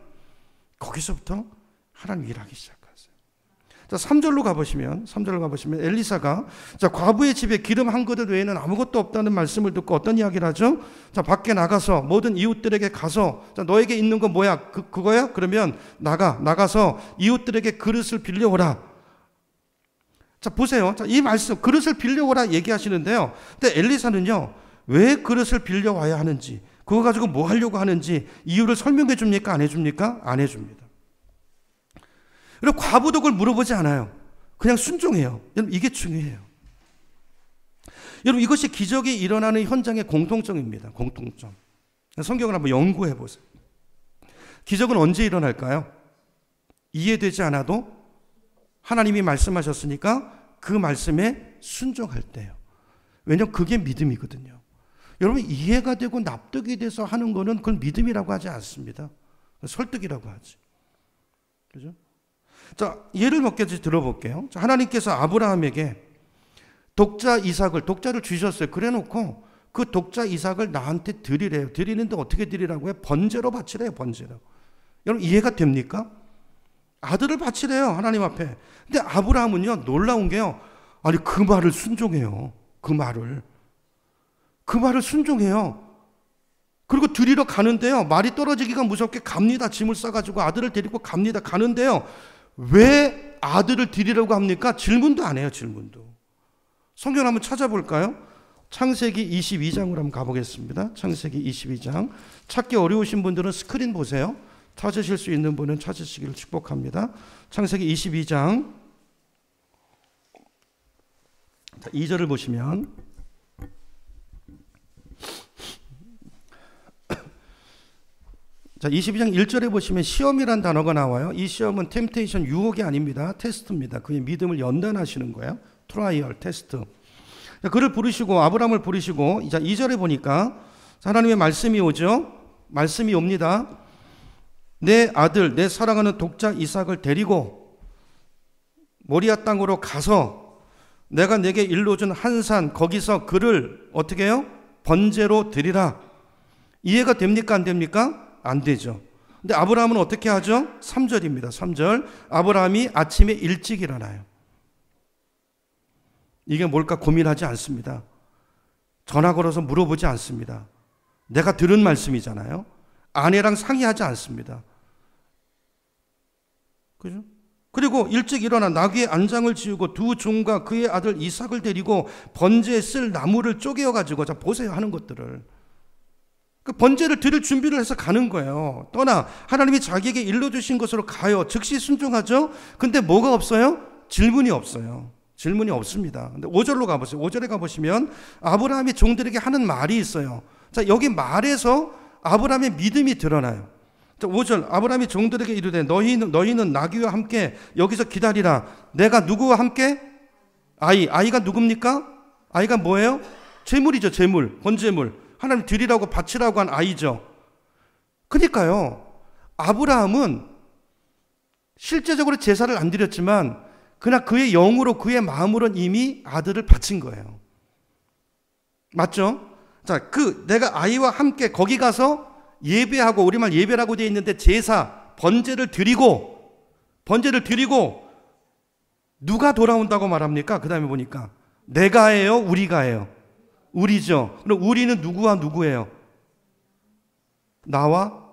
거기서부터 하나님 일하기 시작하세요. 자, 3절로 가보시면 엘리사가 자, 과부의 집에 기름 한 그릇 외에는 아무것도 없다는 말씀을 듣고 어떤 이야기를 하죠? 자, 밖에 나가서 모든 이웃들에게 가서 자, 너에게 있는 건 뭐야? 그거야? 그러면 나가서 이웃들에게 그릇을 빌려오라. 자, 보세요. 자, 이 말씀 그릇을 빌려오라 얘기하시는데요. 근데 엘리사는요, 왜 그릇을 빌려와야 하는지, 그거 가지고 뭐 하려고 하는지 이유를 설명해 줍니까? 안 해줍니까? 안 해줍니다. 여러분 과부도 그걸 물어보지 않아요. 그냥 순종해요. 여러분 이게 중요해요. 여러분 이것이 기적이 일어나는 현장의 공통점입니다. 공통점. 성경을 한번 연구해 보세요. 기적은 언제 일어날까요? 이해되지 않아도 하나님이 말씀하셨으니까 그 말씀에 순종할 때요. 왜냐하면 그게 믿음이거든요. 여러분 이해가 되고 납득이 돼서 하는 거는 그걸 믿음이라고 하지 않습니다. 설득이라고 하지. 그죠? 자, 예를 몇 가지 들어볼게요. 자, 하나님께서 아브라함에게 독자를 주셨어요. 그래 놓고 그 독자 이삭을 나한테 드리래요. 드리는데 어떻게 드리라고 해요? 번제로 바치래요. 번제로. 여러분 이해가 됩니까? 아들을 바치래요. 하나님 앞에. 근데 아브라함은요, 놀라운 게요. 아니 그 말을 순종해요. 그 말을 순종해요. 그리고 드리러 가는데요, 말이 떨어지기가 무섭게 갑니다. 짐을 싸가지고 아들을 데리고 갑니다. 가는데요, 왜 아들을 드리려고 합니까? 질문도 안 해요. 질문도. 성경 한번 찾아볼까요? 창세기 22장으로 한번 가보겠습니다. 창세기 22장. 찾기 어려우신 분들은 스크린 보세요. 찾으실 수 있는 분은 찾으시기를 축복합니다. 창세기 22장 2절을 보시면 자, 22장 1절에 보시면 시험이란 단어가 나와요. 이 시험은 템테이션, 유혹이 아닙니다. 테스트입니다. 그의 믿음을 연단하시는 거예요. 트라이얼, 테스트. 그를 부르시고 아브라함을 부르시고 이제 2절에 보니까 하나님의 말씀이 오죠. 말씀이 옵니다. 내 아들, 내 사랑하는 독자 이삭을 데리고 모리아 땅으로 가서 내가 내게 일러준 한 산 거기서 그를 어떻게 해요? 번제로 드리라. 이해가 됩니까? 안 됩니까? 안 되죠. 근데 아브라함은 어떻게 하죠? 3절입니다. 3절. 아브라함이 아침에 일찍 일어나요. 이게 뭘까 고민하지 않습니다. 전화 걸어서 물어보지 않습니다. 내가 들은 말씀이잖아요. 아내랑 상의하지 않습니다. 그죠? 그리고 일찍 일어나 나귀의 안장을 지우고 두 종과 그의 아들 이삭을 데리고 번제에 쓸 나무를 쪼개어 가지고 자 보세요 하는 것들을. 그 번제를 드릴 준비를 해서 가는 거예요. 떠나 하나님이 자기에게 일러주신 것으로 가요. 즉시 순종하죠. 근데 뭐가 없어요? 질문이 없어요. 질문이 없습니다. 근데 5절로 가보세요. 5절에 가보시면 아브라함이 종들에게 하는 말이 있어요. 자, 여기 말에서 아브라함의 믿음이 드러나요. 자, 5절 아브라함이 종들에게 이르되 너희는 나귀와 함께 여기서 기다리라. 내가 누구와 함께? 아이가 누굽니까? 아이가 뭐예요? 제물이죠. 제물, 번제물. 하나님 드리라고 바치라고 한 아이죠. 그러니까요, 아브라함은 실제적으로 제사를 안 드렸지만 그러나 그의 영으로 그의 마음으로는 이미 아들을 바친 거예요. 맞죠? 자, 내가 아이와 함께 거기 가서 예배하고, 우리말 예배라고 되어 있는데 제사, 번제를 드리고 누가 돌아온다고 말합니까? 그 다음에 보니까 내가 해요? 우리가 해요? 우리죠. 그럼 우리는 누구와 누구예요? 나와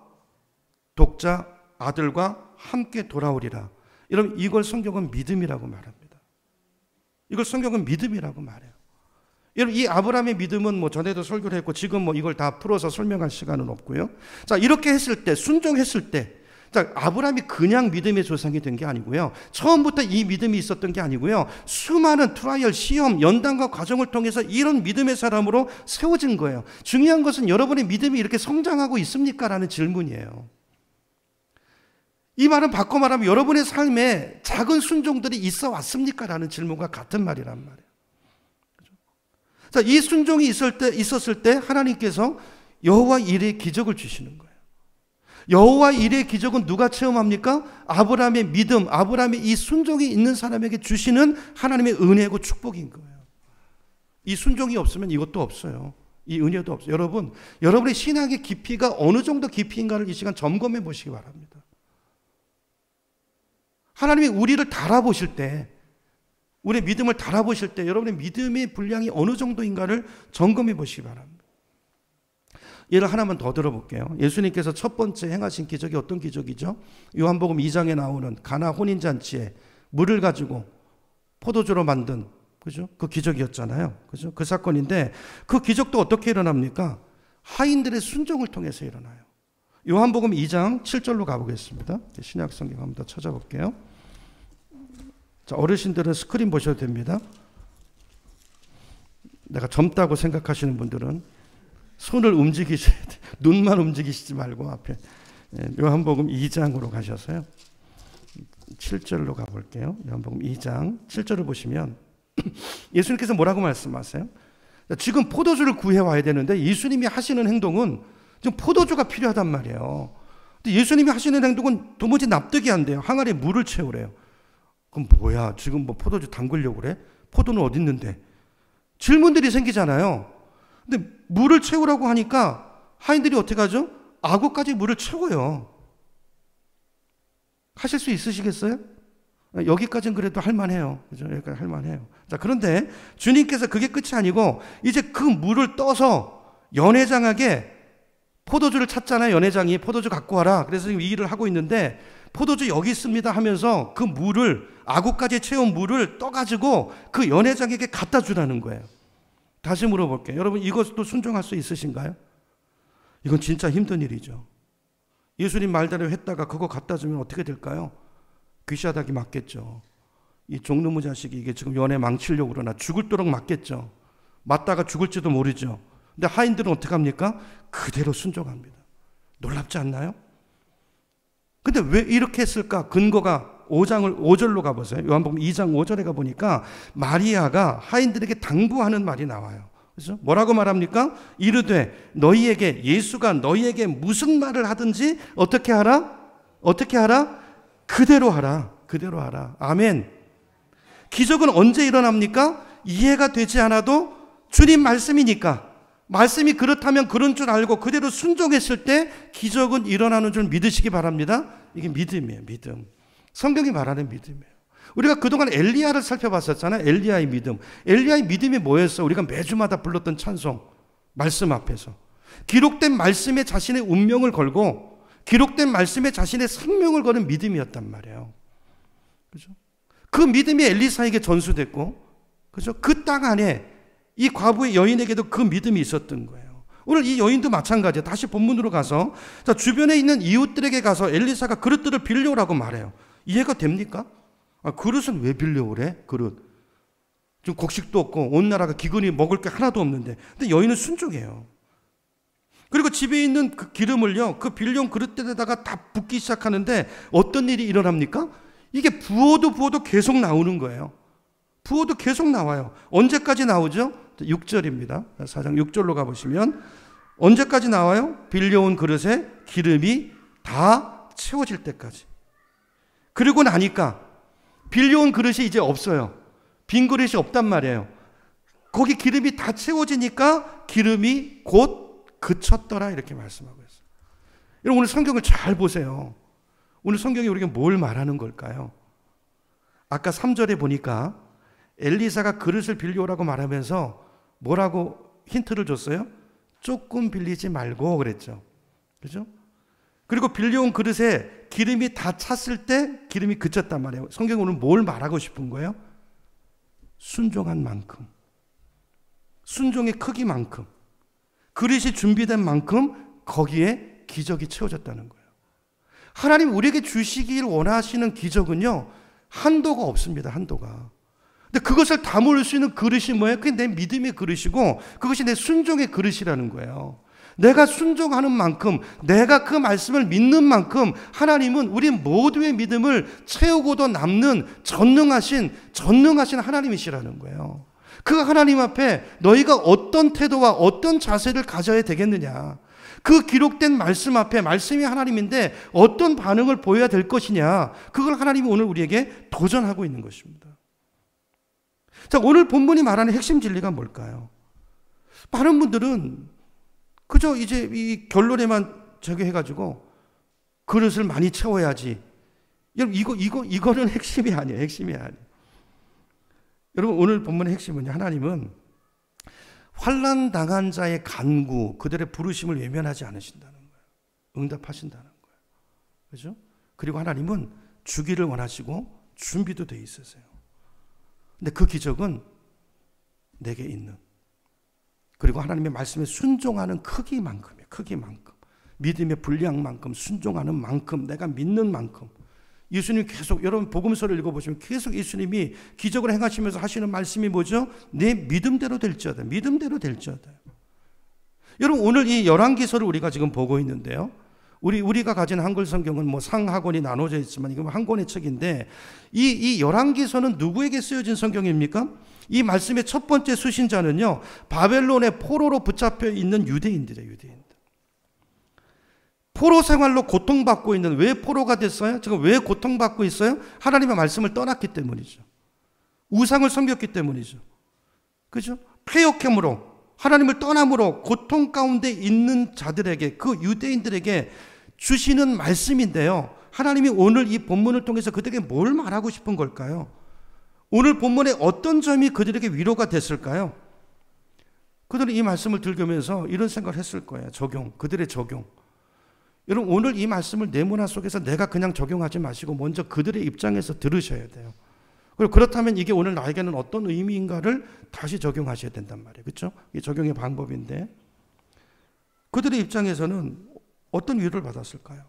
독자 아들과 함께 돌아오리라. 여러분, 이걸 성경은 믿음이라고 말합니다. 이걸 성경은 믿음이라고 말해요. 여러분, 이 아브라함의 믿음은 뭐 전에도 설교를 했고 지금 뭐 이걸 다 풀어서 설명할 시간은 없고요. 자, 이렇게 했을 때, 순종했을 때, 자, 아브라함이 그냥 믿음의 조상이 된 게 아니고요. 처음부터 이 믿음이 있었던 게 아니고요. 수많은 트라이얼, 시험, 연단과 과정을 통해서 이런 믿음의 사람으로 세워진 거예요. 중요한 것은 여러분의 믿음이 이렇게 성장하고 있습니까? 라는 질문이에요. 이 말은 바꿔 말하면 여러분의 삶에 작은 순종들이 있어 왔습니까? 라는 질문과 같은 말이란 말이에요. 자, 이 순종이 있었을 때 하나님께서 여호와 일의 기적을 주시는 거예요. 여호와 일의 기적은 누가 체험합니까? 아브라함의 믿음, 아브라함의 이 순종이 있는 사람에게 주시는 하나님의 은혜고 축복인 거예요. 이 순종이 없으면 이것도 없어요. 이 은혜도 없어요. 여러분, 여러분의 신앙의 깊이가 어느 정도 깊이인가를 이 시간 점검해 보시기 바랍니다. 하나님이 우리를 달아보실 때, 우리의 믿음을 달아보실 때 여러분의 믿음의 분량이 어느 정도인가를 점검해 보시기 바랍니다. 예를 하나만 더 들어볼게요. 예수님께서 첫 번째 행하신 기적이 어떤 기적이죠? 요한복음 2장에 나오는 가나 혼인잔치에 물을 가지고 포도주로 만든, 그죠? 그 기적이었잖아요. 그죠? 그 사건인데 그 기적도 어떻게 일어납니까? 하인들의 순종을 통해서 일어나요. 요한복음 2장 7절로 가보겠습니다. 신약 성경 한번 더 찾아볼게요. 자, 어르신들은 스크린 보셔도 됩니다. 내가 젊다고 생각하시는 분들은 손을 움직이셔야 돼요. 눈만 움직이시지 말고 앞에 요한복음 2장으로 가셔서요. 7절로 가볼게요. 요한복음 2장 7절을 보시면 예수님께서 뭐라고 말씀하세요? 지금 포도주를 구해와야 되는데 예수님이 하시는 행동은 지금 포도주가 필요하단 말이에요. 근데 예수님이 하시는 행동은 도무지 납득이 안 돼요. 항아리에 물을 채우래요. 그럼 뭐야? 지금 뭐 포도주 담그려고 그래? 포도는 어디 있는데? 질문들이 생기잖아요. 근데 물을 채우라고 하니까 하인들이 어떻게 하죠? 아구까지 물을 채워요. 하실 수 있으시겠어요? 여기까지는 그래도 할만해요. 그죠? 여기까지 할만해요. 자, 그런데 주님께서 그게 끝이 아니고 이제 그 물을 떠서 연회장에게 포도주를 찾잖아요. 연회장이 포도주 갖고 와라. 그래서 지금 이 일을 하고 있는데 포도주 여기 있습니다 하면서 그 물을, 아구까지 채운 물을 떠가지고 그 연회장에게 갖다 주라는 거예요. 다시 물어볼게요. 여러분, 이것도 순종할 수 있으신가요? 이건 진짜 힘든 일이죠. 예수님 말대로 했다가 그거 갖다 주면 어떻게 될까요? 귀샤닥이 맞겠죠. 이 종놈의 자식이 이게 지금 연애 망치려고 그러나 죽을도록 맞겠죠. 맞다가 죽을지도 모르죠. 근데 하인들은 어떻게 합니까? 그대로 순종합니다. 놀랍지 않나요? 근데 왜 이렇게 했을까? 근거가 5절로 가보세요. 요한복음 2장 5절에 가보니까 마리아가 하인들에게 당부하는 말이 나와요. 그렇죠? 뭐라고 말합니까? 이르되 너희에게, 예수가 너희에게 무슨 말을 하든지 어떻게 하라? 어떻게 하라? 그대로 하라. 그대로 하라. 아멘. 기적은 언제 일어납니까? 이해가 되지 않아도 주님 말씀이니까, 말씀이 그렇다면 그런 줄 알고 그대로 순종했을 때 기적은 일어나는 줄 믿으시기 바랍니다. 이게 믿음이에요. 믿음. 성경이 말하는 믿음이에요. 우리가 그동안 엘리야를 살펴봤었잖아요. 엘리야의 믿음. 엘리야의 믿음이 뭐였어? 우리가 매주마다 불렀던 찬송, 말씀 앞에서 기록된 말씀에 자신의 운명을 걸고 기록된 말씀에 자신의 생명을 거는 믿음이었단 말이에요. 그죠? 그 믿음이 엘리사에게 전수됐고, 그죠? 그 땅 안에 이 과부의 여인에게도 그 믿음이 있었던 거예요. 오늘 이 여인도 마찬가지예요. 다시 본문으로 가서, 자, 주변에 있는 이웃들에게 가서 엘리사가 그릇들을 빌려오라고 말해요. 이해가 됩니까? 그릇은 왜 빌려오래? 그릇. 지금 곡식도 없고 온 나라가 기근이 먹을 게 하나도 없는데. 근데 여인은 순종해요. 그리고 집에 있는 그 기름을요, 그 빌려온 그릇들에다가 다 붓기 시작하는데 어떤 일이 일어납니까? 이게 부어도 계속 나오는 거예요. 부어도 계속 나와요. 언제까지 나오죠? 6절입니다. 4장 6절로 가보시면 언제까지 나와요? 빌려온 그릇에 기름이 다 채워질 때까지. 그리고 나니까 빌려온 그릇이 이제 없어요. 빈 그릇이 없단 말이에요. 거기 기름이 다 채워지니까 기름이 곧 그쳤더라 이렇게 말씀하고 있어요. 여러분 오늘 성경을 잘 보세요. 오늘 성경이 우리에게 뭘 말하는 걸까요? 아까 3절에 보니까 엘리사가 그릇을 빌려오라고 말하면서 뭐라고 힌트를 줬어요? 조금 빌리지 말고 그랬죠. 그죠? 그리고 빌려온 그릇에 기름이 다 찼을 때 기름이 그쳤단 말이에요. 성경은 오늘 뭘 말하고 싶은 거예요? 순종한 만큼, 순종의 크기만큼, 그릇이 준비된 만큼 거기에 기적이 채워졌다는 거예요. 하나님 우리에게 주시길 원하시는 기적은요, 한도가 없습니다. 한도가. 근데 그것을 담을 수 있는 그릇이 뭐예요? 그게 내 믿음의 그릇이고 그것이 내 순종의 그릇이라는 거예요. 내가 순종하는 만큼, 내가 그 말씀을 믿는 만큼 하나님은 우리 모두의 믿음을 채우고도 남는 전능하신 하나님이시라는 거예요. 그 하나님 앞에 너희가 어떤 태도와 어떤 자세를 가져야 되겠느냐, 그 기록된 말씀 앞에, 말씀이 하나님인데 어떤 반응을 보여야 될 것이냐, 그걸 하나님이 오늘 우리에게 도전하고 있는 것입니다. 자, 오늘 본문이 말하는 핵심 진리가 뭘까요? 많은 분들은 그저 이제 이 결론에만 저기 해가지고 그릇을 많이 채워야지. 여러분 이거는 핵심이 아니에요. 핵심이 아니에요. 여러분 오늘 본문의 핵심은요, 하나님은 환난 당한 자의 간구, 그들의 부르심을 외면하지 않으신다는 거예요. 응답하신다는 거예요. 그렇죠? 그리고 하나님은 주기를 원하시고 준비도 돼 있으세요. 근데 그 기적은 내게 있는, 그리고 하나님의 말씀에 순종하는 크기만큼이에요. 크기만큼, 믿음의 분량만큼, 순종하는 만큼, 내가 믿는 만큼. 예수님 계속, 여러분 복음서를 읽어보시면 계속 예수님이 기적을 행하시면서 하시는 말씀이 뭐죠? 내 믿음대로 될지어다. 믿음대로 될지어다. 여러분 오늘 이 열왕기서를 우리가 지금 보고 있는데요, 우리가 가진 한글 성경은 뭐 상하권이 나눠져 있지만 이건 한 권의 책인데, 이 열왕기서는 누구에게 쓰여진 성경입니까? 이 말씀의 첫 번째 수신자는요, 바벨론의 포로로 붙잡혀 있는 유대인들이에요. 유대인들. 포로 생활로 고통받고 있는, 왜 포로가 됐어요? 지금 왜 고통받고 있어요? 하나님의 말씀을 떠났기 때문이죠. 우상을 섬겼기 때문이죠. 그죠? 패역함으로, 하나님을 떠남으로 고통 가운데 있는 자들에게, 그 유대인들에게 주시는 말씀인데요, 하나님이 오늘 이 본문을 통해서 그들에게 뭘 말하고 싶은 걸까요? 오늘 본문의 어떤 점이 그들에게 위로가 됐을까요? 그들은 이 말씀을 들으면서 이런 생각을 했을 거예요. 그들의 적용. 여러분 오늘 이 말씀을 내 문화 속에서 내가 그냥 적용하지 마시고 먼저 그들의 입장에서 들으셔야 돼요. 그리고 그렇다면 이게 오늘 나에게는 어떤 의미인가를 다시 적용하셔야 된단 말이에요. 그렇죠? 이게 적용의 방법인데, 그들의 입장에서는 어떤 위로를 받았을까요?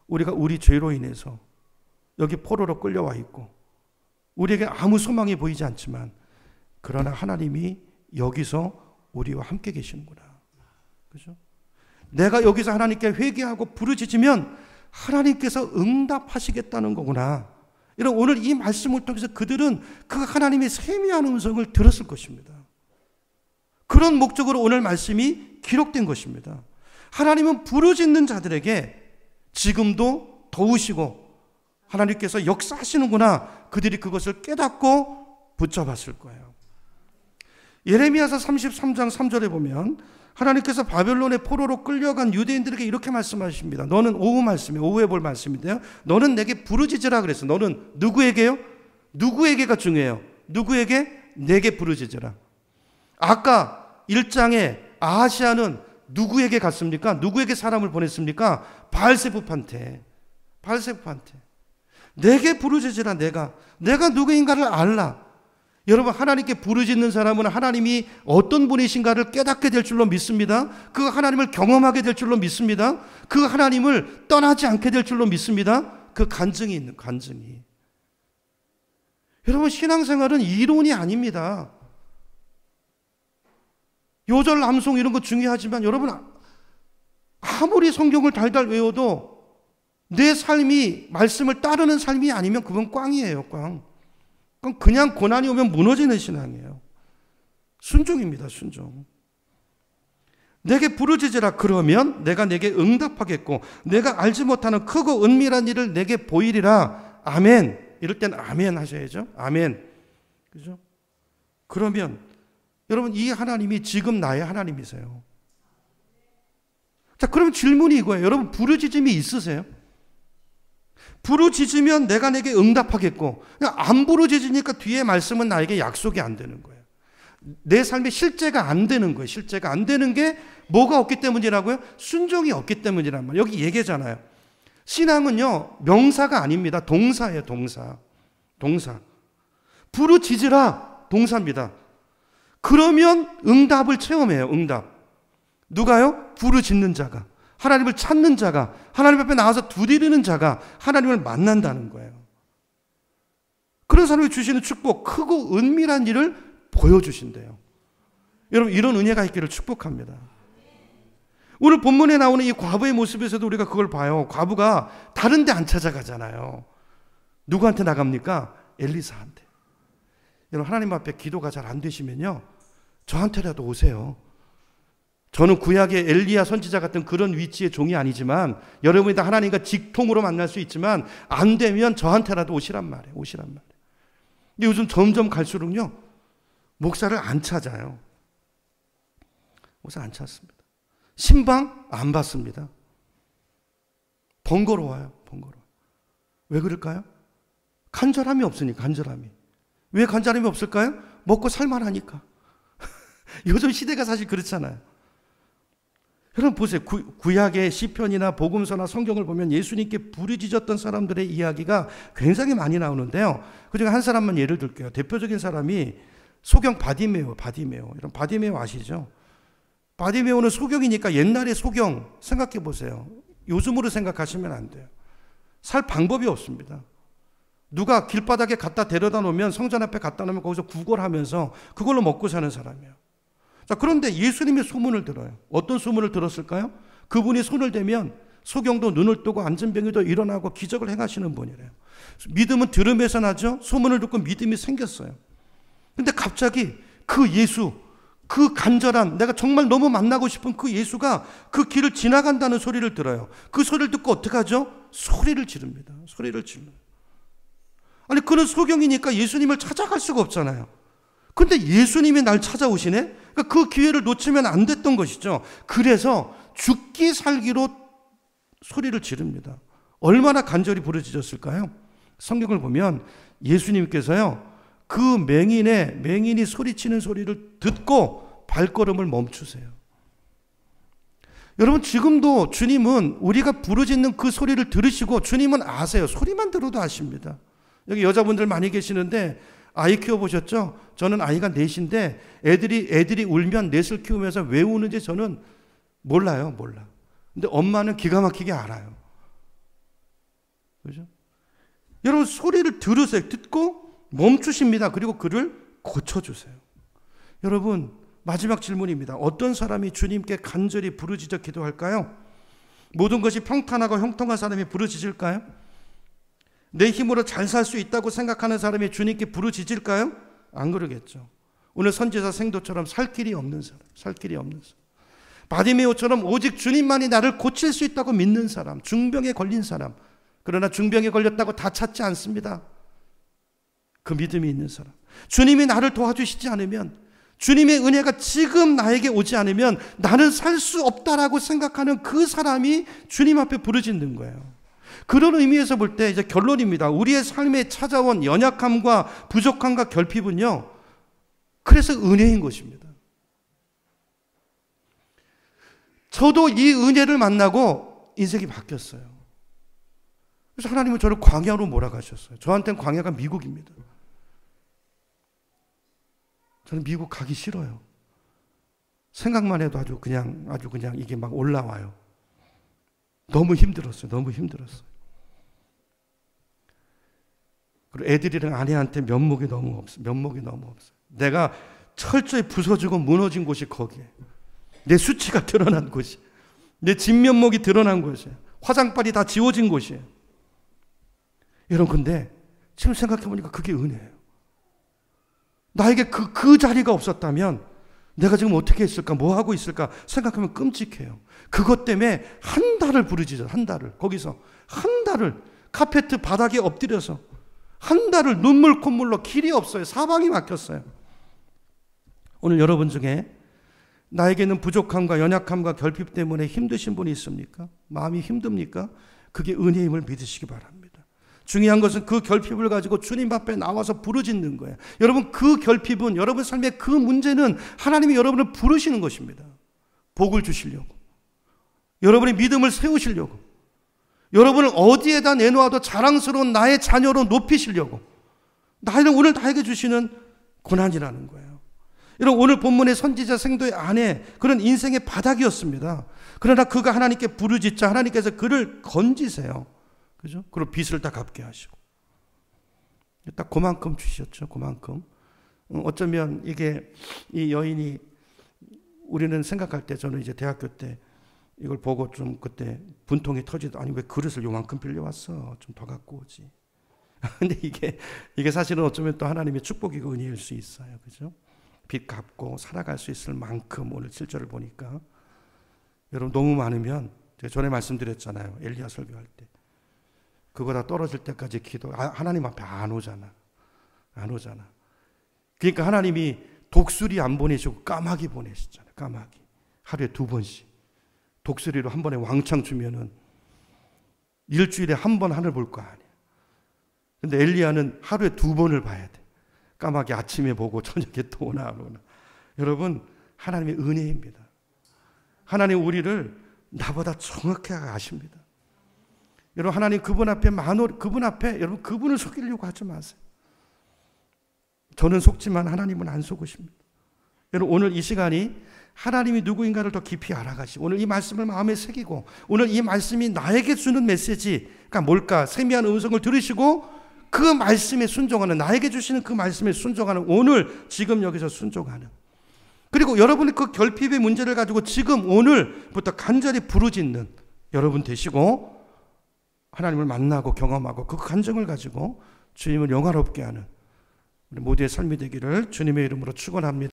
우리가 우리 죄로 인해서 여기 포로로 끌려와 있고 우리에게 아무 소망이 보이지 않지만, 그러나 하나님이 여기서 우리와 함께 계시는구나. 그죠? 내가 여기서 하나님께 회개하고 부르짖으면 하나님께서 응답하시겠다는 거구나. 이런 오늘 이 말씀을 통해서 그들은 그 하나님의 세미한 음성을 들었을 것입니다. 그런 목적으로 오늘 말씀이 기록된 것입니다. 하나님은 부르짖는 자들에게 지금도 도우시고 하나님께서 역사하시는구나, 그들이 그것을 깨닫고 붙잡았을 거예요. 예레미야서 33장 3절에 보면 하나님께서 바벨론의 포로로 끌려간 유대인들에게 이렇게 말씀하십니다. 너는, 오후에 볼 말씀인데요, 너는 내게 부르짖으라 그랬어. 너는 누구에게요? 누구에게가 중요해요. 누구에게? 내게 부르짖으라. 아까 1장에 아하시아는 누구에게 갔습니까? 누구에게 사람을 보냈습니까? 바알세부한테. 내게 부르짖으라. 내가 누구인가를 알라. 여러분 하나님께 부르짖는 사람은 하나님이 어떤 분이신가를 깨닫게 될 줄로 믿습니다. 그 하나님을 경험하게 될 줄로 믿습니다. 그 하나님을 떠나지 않게 될 줄로 믿습니다. 그 간증이 있는, 간증이. 여러분, 신앙생활은 이론이 아닙니다. 요절 남송 이런 거 중요하지만 여러분, 아무리 성경을 달달 외워도 내 삶이 말씀을 따르는 삶이 아니면 그건 꽝이에요. 꽝. 그냥 고난이 오면 무너지는 신앙이에요. 순종입니다. 순종. 내게 부르짖으라 그러면 내가 내게 응답하겠고 내가 알지 못하는 크고 은밀한 일을 내게 보이리라. 아멘. 이럴 땐 아멘 하셔야죠. 아멘. 그죠? 그러면 여러분, 이 하나님이 지금 나의 하나님이세요. 자, 그러면 질문이 이거예요. 여러분, 부르짖음이 있으세요? 부르짖으면 내가 내게 응답하겠고, 안 부르짖으니까 뒤에 말씀은 나에게 약속이 안 되는 거예요. 내 삶에 실제가 안 되는 거예요. 실제가 안 되는 게 뭐가 없기 때문이라고요? 순종이 없기 때문이란 말이에요. 여기 얘기잖아요. 신앙은요, 명사가 아닙니다. 동사예요. 동사. 동사. 부르짖으라. 동사입니다. 그러면 응답을 체험해요. 응답. 누가요? 부르짖는 자가, 하나님을 찾는 자가, 하나님 앞에 나와서 두드리는 자가 하나님을 만난다는 거예요. 그런 사람이 주시는 축복, 크고 은밀한 일을 보여주신대요. 여러분, 이런 은혜가 있기를 축복합니다. 오늘 본문에 나오는 이 과부의 모습에서도 우리가 그걸 봐요. 과부가 다른 데 안 찾아가잖아요. 누구한테 나갑니까? 엘리사한테. 여러분, 하나님 앞에 기도가 잘 안 되시면요, 저한테라도 오세요. 저는 구약의 엘리야 선지자 같은 그런 위치의 종이 아니지만 여러분이 다 하나님과 직통으로 만날 수 있지만 안 되면 저한테라도 오시란 말이에요. 오시란 말이에요. 근데 요즘 점점 갈수록요, 목사를 안 찾아요. 목사 안 찾습니다. 신방 안 받습니다. 번거로워요. 번거로워요. 왜 그럴까요? 간절함이 없으니까. 간절함이. 왜 간절함이 없을까요? 먹고 살만하니까. 요즘 시대가 사실 그렇잖아요. 여러분 보세요. 구약의 시편이나 복음서나 성경을 보면 예수님께 부르짖었던 사람들의 이야기가 굉장히 많이 나오는데요. 그중에 한 사람만 예를 들게요. 대표적인 사람이 소경 바디메오. 여러분 바디메오 아시죠? 바디메오는 소경이니까 옛날의 소경 생각해 보세요. 요즘으로 생각하시면 안 돼요. 살 방법이 없습니다. 누가 길바닥에 갖다 데려다 놓으면, 성전 앞에 갖다 놓으면 거기서 구걸하면서 그걸로 먹고 사는 사람이에요. 자, 그런데 예수님의 소문을 들어요. 어떤 소문을 들었을까요? 그분이 손을 대면 소경도 눈을 뜨고 앉은 병이도 일어나고 기적을 행하시는 분이래요. 믿음은 들음에서 나죠. 소문을 듣고 믿음이 생겼어요. 근데 갑자기 그 예수, 그 간절한, 내가 정말 너무 만나고 싶은 그 예수가 그 길을 지나간다는 소리를 들어요. 그 소리를 듣고 어떻게 하죠? 소리를 지릅니다. 소리를 질러요. 아니, 그는 소경이니까 예수님을 찾아갈 수가 없잖아요. 근데 예수님이 날 찾아오시네? 그러니까 그 기회를 놓치면 안 됐던 것이죠. 그래서 죽기 살기로 소리를 지릅니다. 얼마나 간절히 부르짖었을까요? 성경을 보면 예수님께서요, 그 맹인이 소리치는 소리를 듣고 발걸음을 멈추세요. 여러분, 지금도 주님은 우리가 부르짖는 그 소리를 들으시고, 주님은 아세요. 소리만 들어도 아십니다. 여기 여자분들 많이 계시는데 아이 키워보셨죠? 저는 아이가 넷인데 애들이 울면 넷을 키우면서 왜 우는지 저는 몰라. 근데 엄마는 기가 막히게 알아요. 그죠? 여러분, 소리를 들으세요. 듣고 멈추십니다. 그리고 그를 고쳐주세요. 여러분, 마지막 질문입니다. 어떤 사람이 주님께 간절히 부르짖어 기도할까요? 모든 것이 평탄하고 형통한 사람이 부르짖을까요? 내 힘으로 잘 살 수 있다고 생각하는 사람이 주님께 부르짖을까요? 안 그러겠죠. 오늘 선지자 생도처럼 살 길이 없는 사람. 바디메오처럼 오직 주님만이 나를 고칠 수 있다고 믿는 사람. 중병에 걸린 사람. 그러나 중병에 걸렸다고 다 찾지 않습니다. 그 믿음이 있는 사람. 주님이 나를 도와주시지 않으면, 주님의 은혜가 지금 나에게 오지 않으면 나는 살 수 없다라고 생각하는 그 사람이 주님 앞에 부르짖는 거예요. 그런 의미에서 볼 때 이제 결론입니다. 우리의 삶에 찾아온 연약함과 부족함과 결핍은요, 그래서 은혜인 것입니다. 저도 이 은혜를 만나고 인생이 바뀌었어요. 그래서 하나님은 저를 광야로 몰아가셨어요. 저한테는 광야가 미국입니다. 저는 미국 가기 싫어요. 생각만 해도 아주 그냥 이게 막 올라와요. 너무 힘들었어요. 그리고 애들이랑 아내한테 면목이 너무 없어. 내가 철저히 부서지고 무너진 곳이 거기에. 내 수치가 드러난 곳이. 내 진면목이 드러난 곳이에요. 화장빨이 다 지워진 곳이에요. 여러분, 근데 지금 생각해보니까 그게 은혜예요. 나에게 그 자리가 없었다면 내가 지금 어떻게 했을까, 뭐 하고 있을까 생각하면 끔찍해요. 그것 때문에 한 달을 부르짖어. 한 달을. 거기서 한 달을 카페트 바닥에 엎드려서 한 달을 눈물 콧물로 길이 없어요. 사방이 막혔어요. 오늘 여러분 중에 나에게는 부족함과 연약함과 결핍 때문에 힘드신 분이 있습니까? 마음이 힘듭니까? 그게 은혜임을 믿으시기 바랍니다. 중요한 것은 그 결핍을 가지고 주님 앞에 나와서 부르짖는 거예요. 여러분, 그 결핍은, 여러분 삶의 그 문제는 하나님이 여러분을 부르시는 것입니다. 복을 주시려고, 여러분의 믿음을 세우시려고, 여러분을 어디에다 내놓아도 자랑스러운 나의 자녀로 높이시려고, 나는 오늘 나에게 주시는 고난이라는 거예요. 여러분, 오늘 본문의 선지자 생도의 아내, 그런 인생의 바닥이었습니다. 그러나 그가 하나님께 부르짖자 하나님께서 그를 건지세요. 그죠? 그리고 빚을 다 갚게 하시고. 딱 그만큼 주셨죠. 그만큼. 어쩌면 이게 이 여인이, 우리는 생각할 때, 저는 이제 대학교 때 이걸 보고 좀 그때 분통이 터지도, 아니 왜 그릇을 요만큼 빌려왔어? 좀 더 갖고 오지. 근데 이게 사실은 어쩌면 또 하나님의 축복이고 은혜일 수 있어요. 그죠? 빚 갚고 살아갈 수 있을 만큼 오늘 7절을 보니까, 여러분 너무 많으면, 제가 전에 말씀드렸잖아요. 엘리야 설교할 때. 그거 다 떨어질 때까지 하나님 앞에 안 오잖아. 그러니까 하나님이 독수리 안 보내시고 까마귀 보내시잖아요. 까마귀. 하루에 2번씩. 독수리로 한 번에 왕창 주면은 일주일에 한 번 하늘 볼 거 아니야. 근데 엘리야는 하루에 2번을 봐야 돼. 까마귀 아침에 보고 저녁에 또 오나 안 오나. 여러분, 하나님의 은혜입니다. 하나님 우리를 나보다 정확하게 아십니다. 여러분, 하나님 그분 앞에 여러분 그분을 속이려고 하지 마세요. 저는 속지만 하나님은 안 속으십니다. 여러분, 오늘 이 시간이 하나님이 누구인가를 더 깊이 알아가시고, 오늘 이 말씀을 마음에 새기고, 오늘 이 말씀이 나에게 주는 메시지가 뭘까 세미한 음성을 들으시고 그 말씀에 순종하는, 나에게 주시는 그 말씀에 순종하는, 오늘 지금 여기서 순종하는, 그리고 여러분의 그 결핍의 문제를 가지고 지금 오늘부터 간절히 부르짖는 여러분 되시고, 하나님을 만나고 경험하고 그 간증을 가지고 주님을 영화롭게 하는 우리 모두의 삶이 되기를 주님의 이름으로 축원합니다.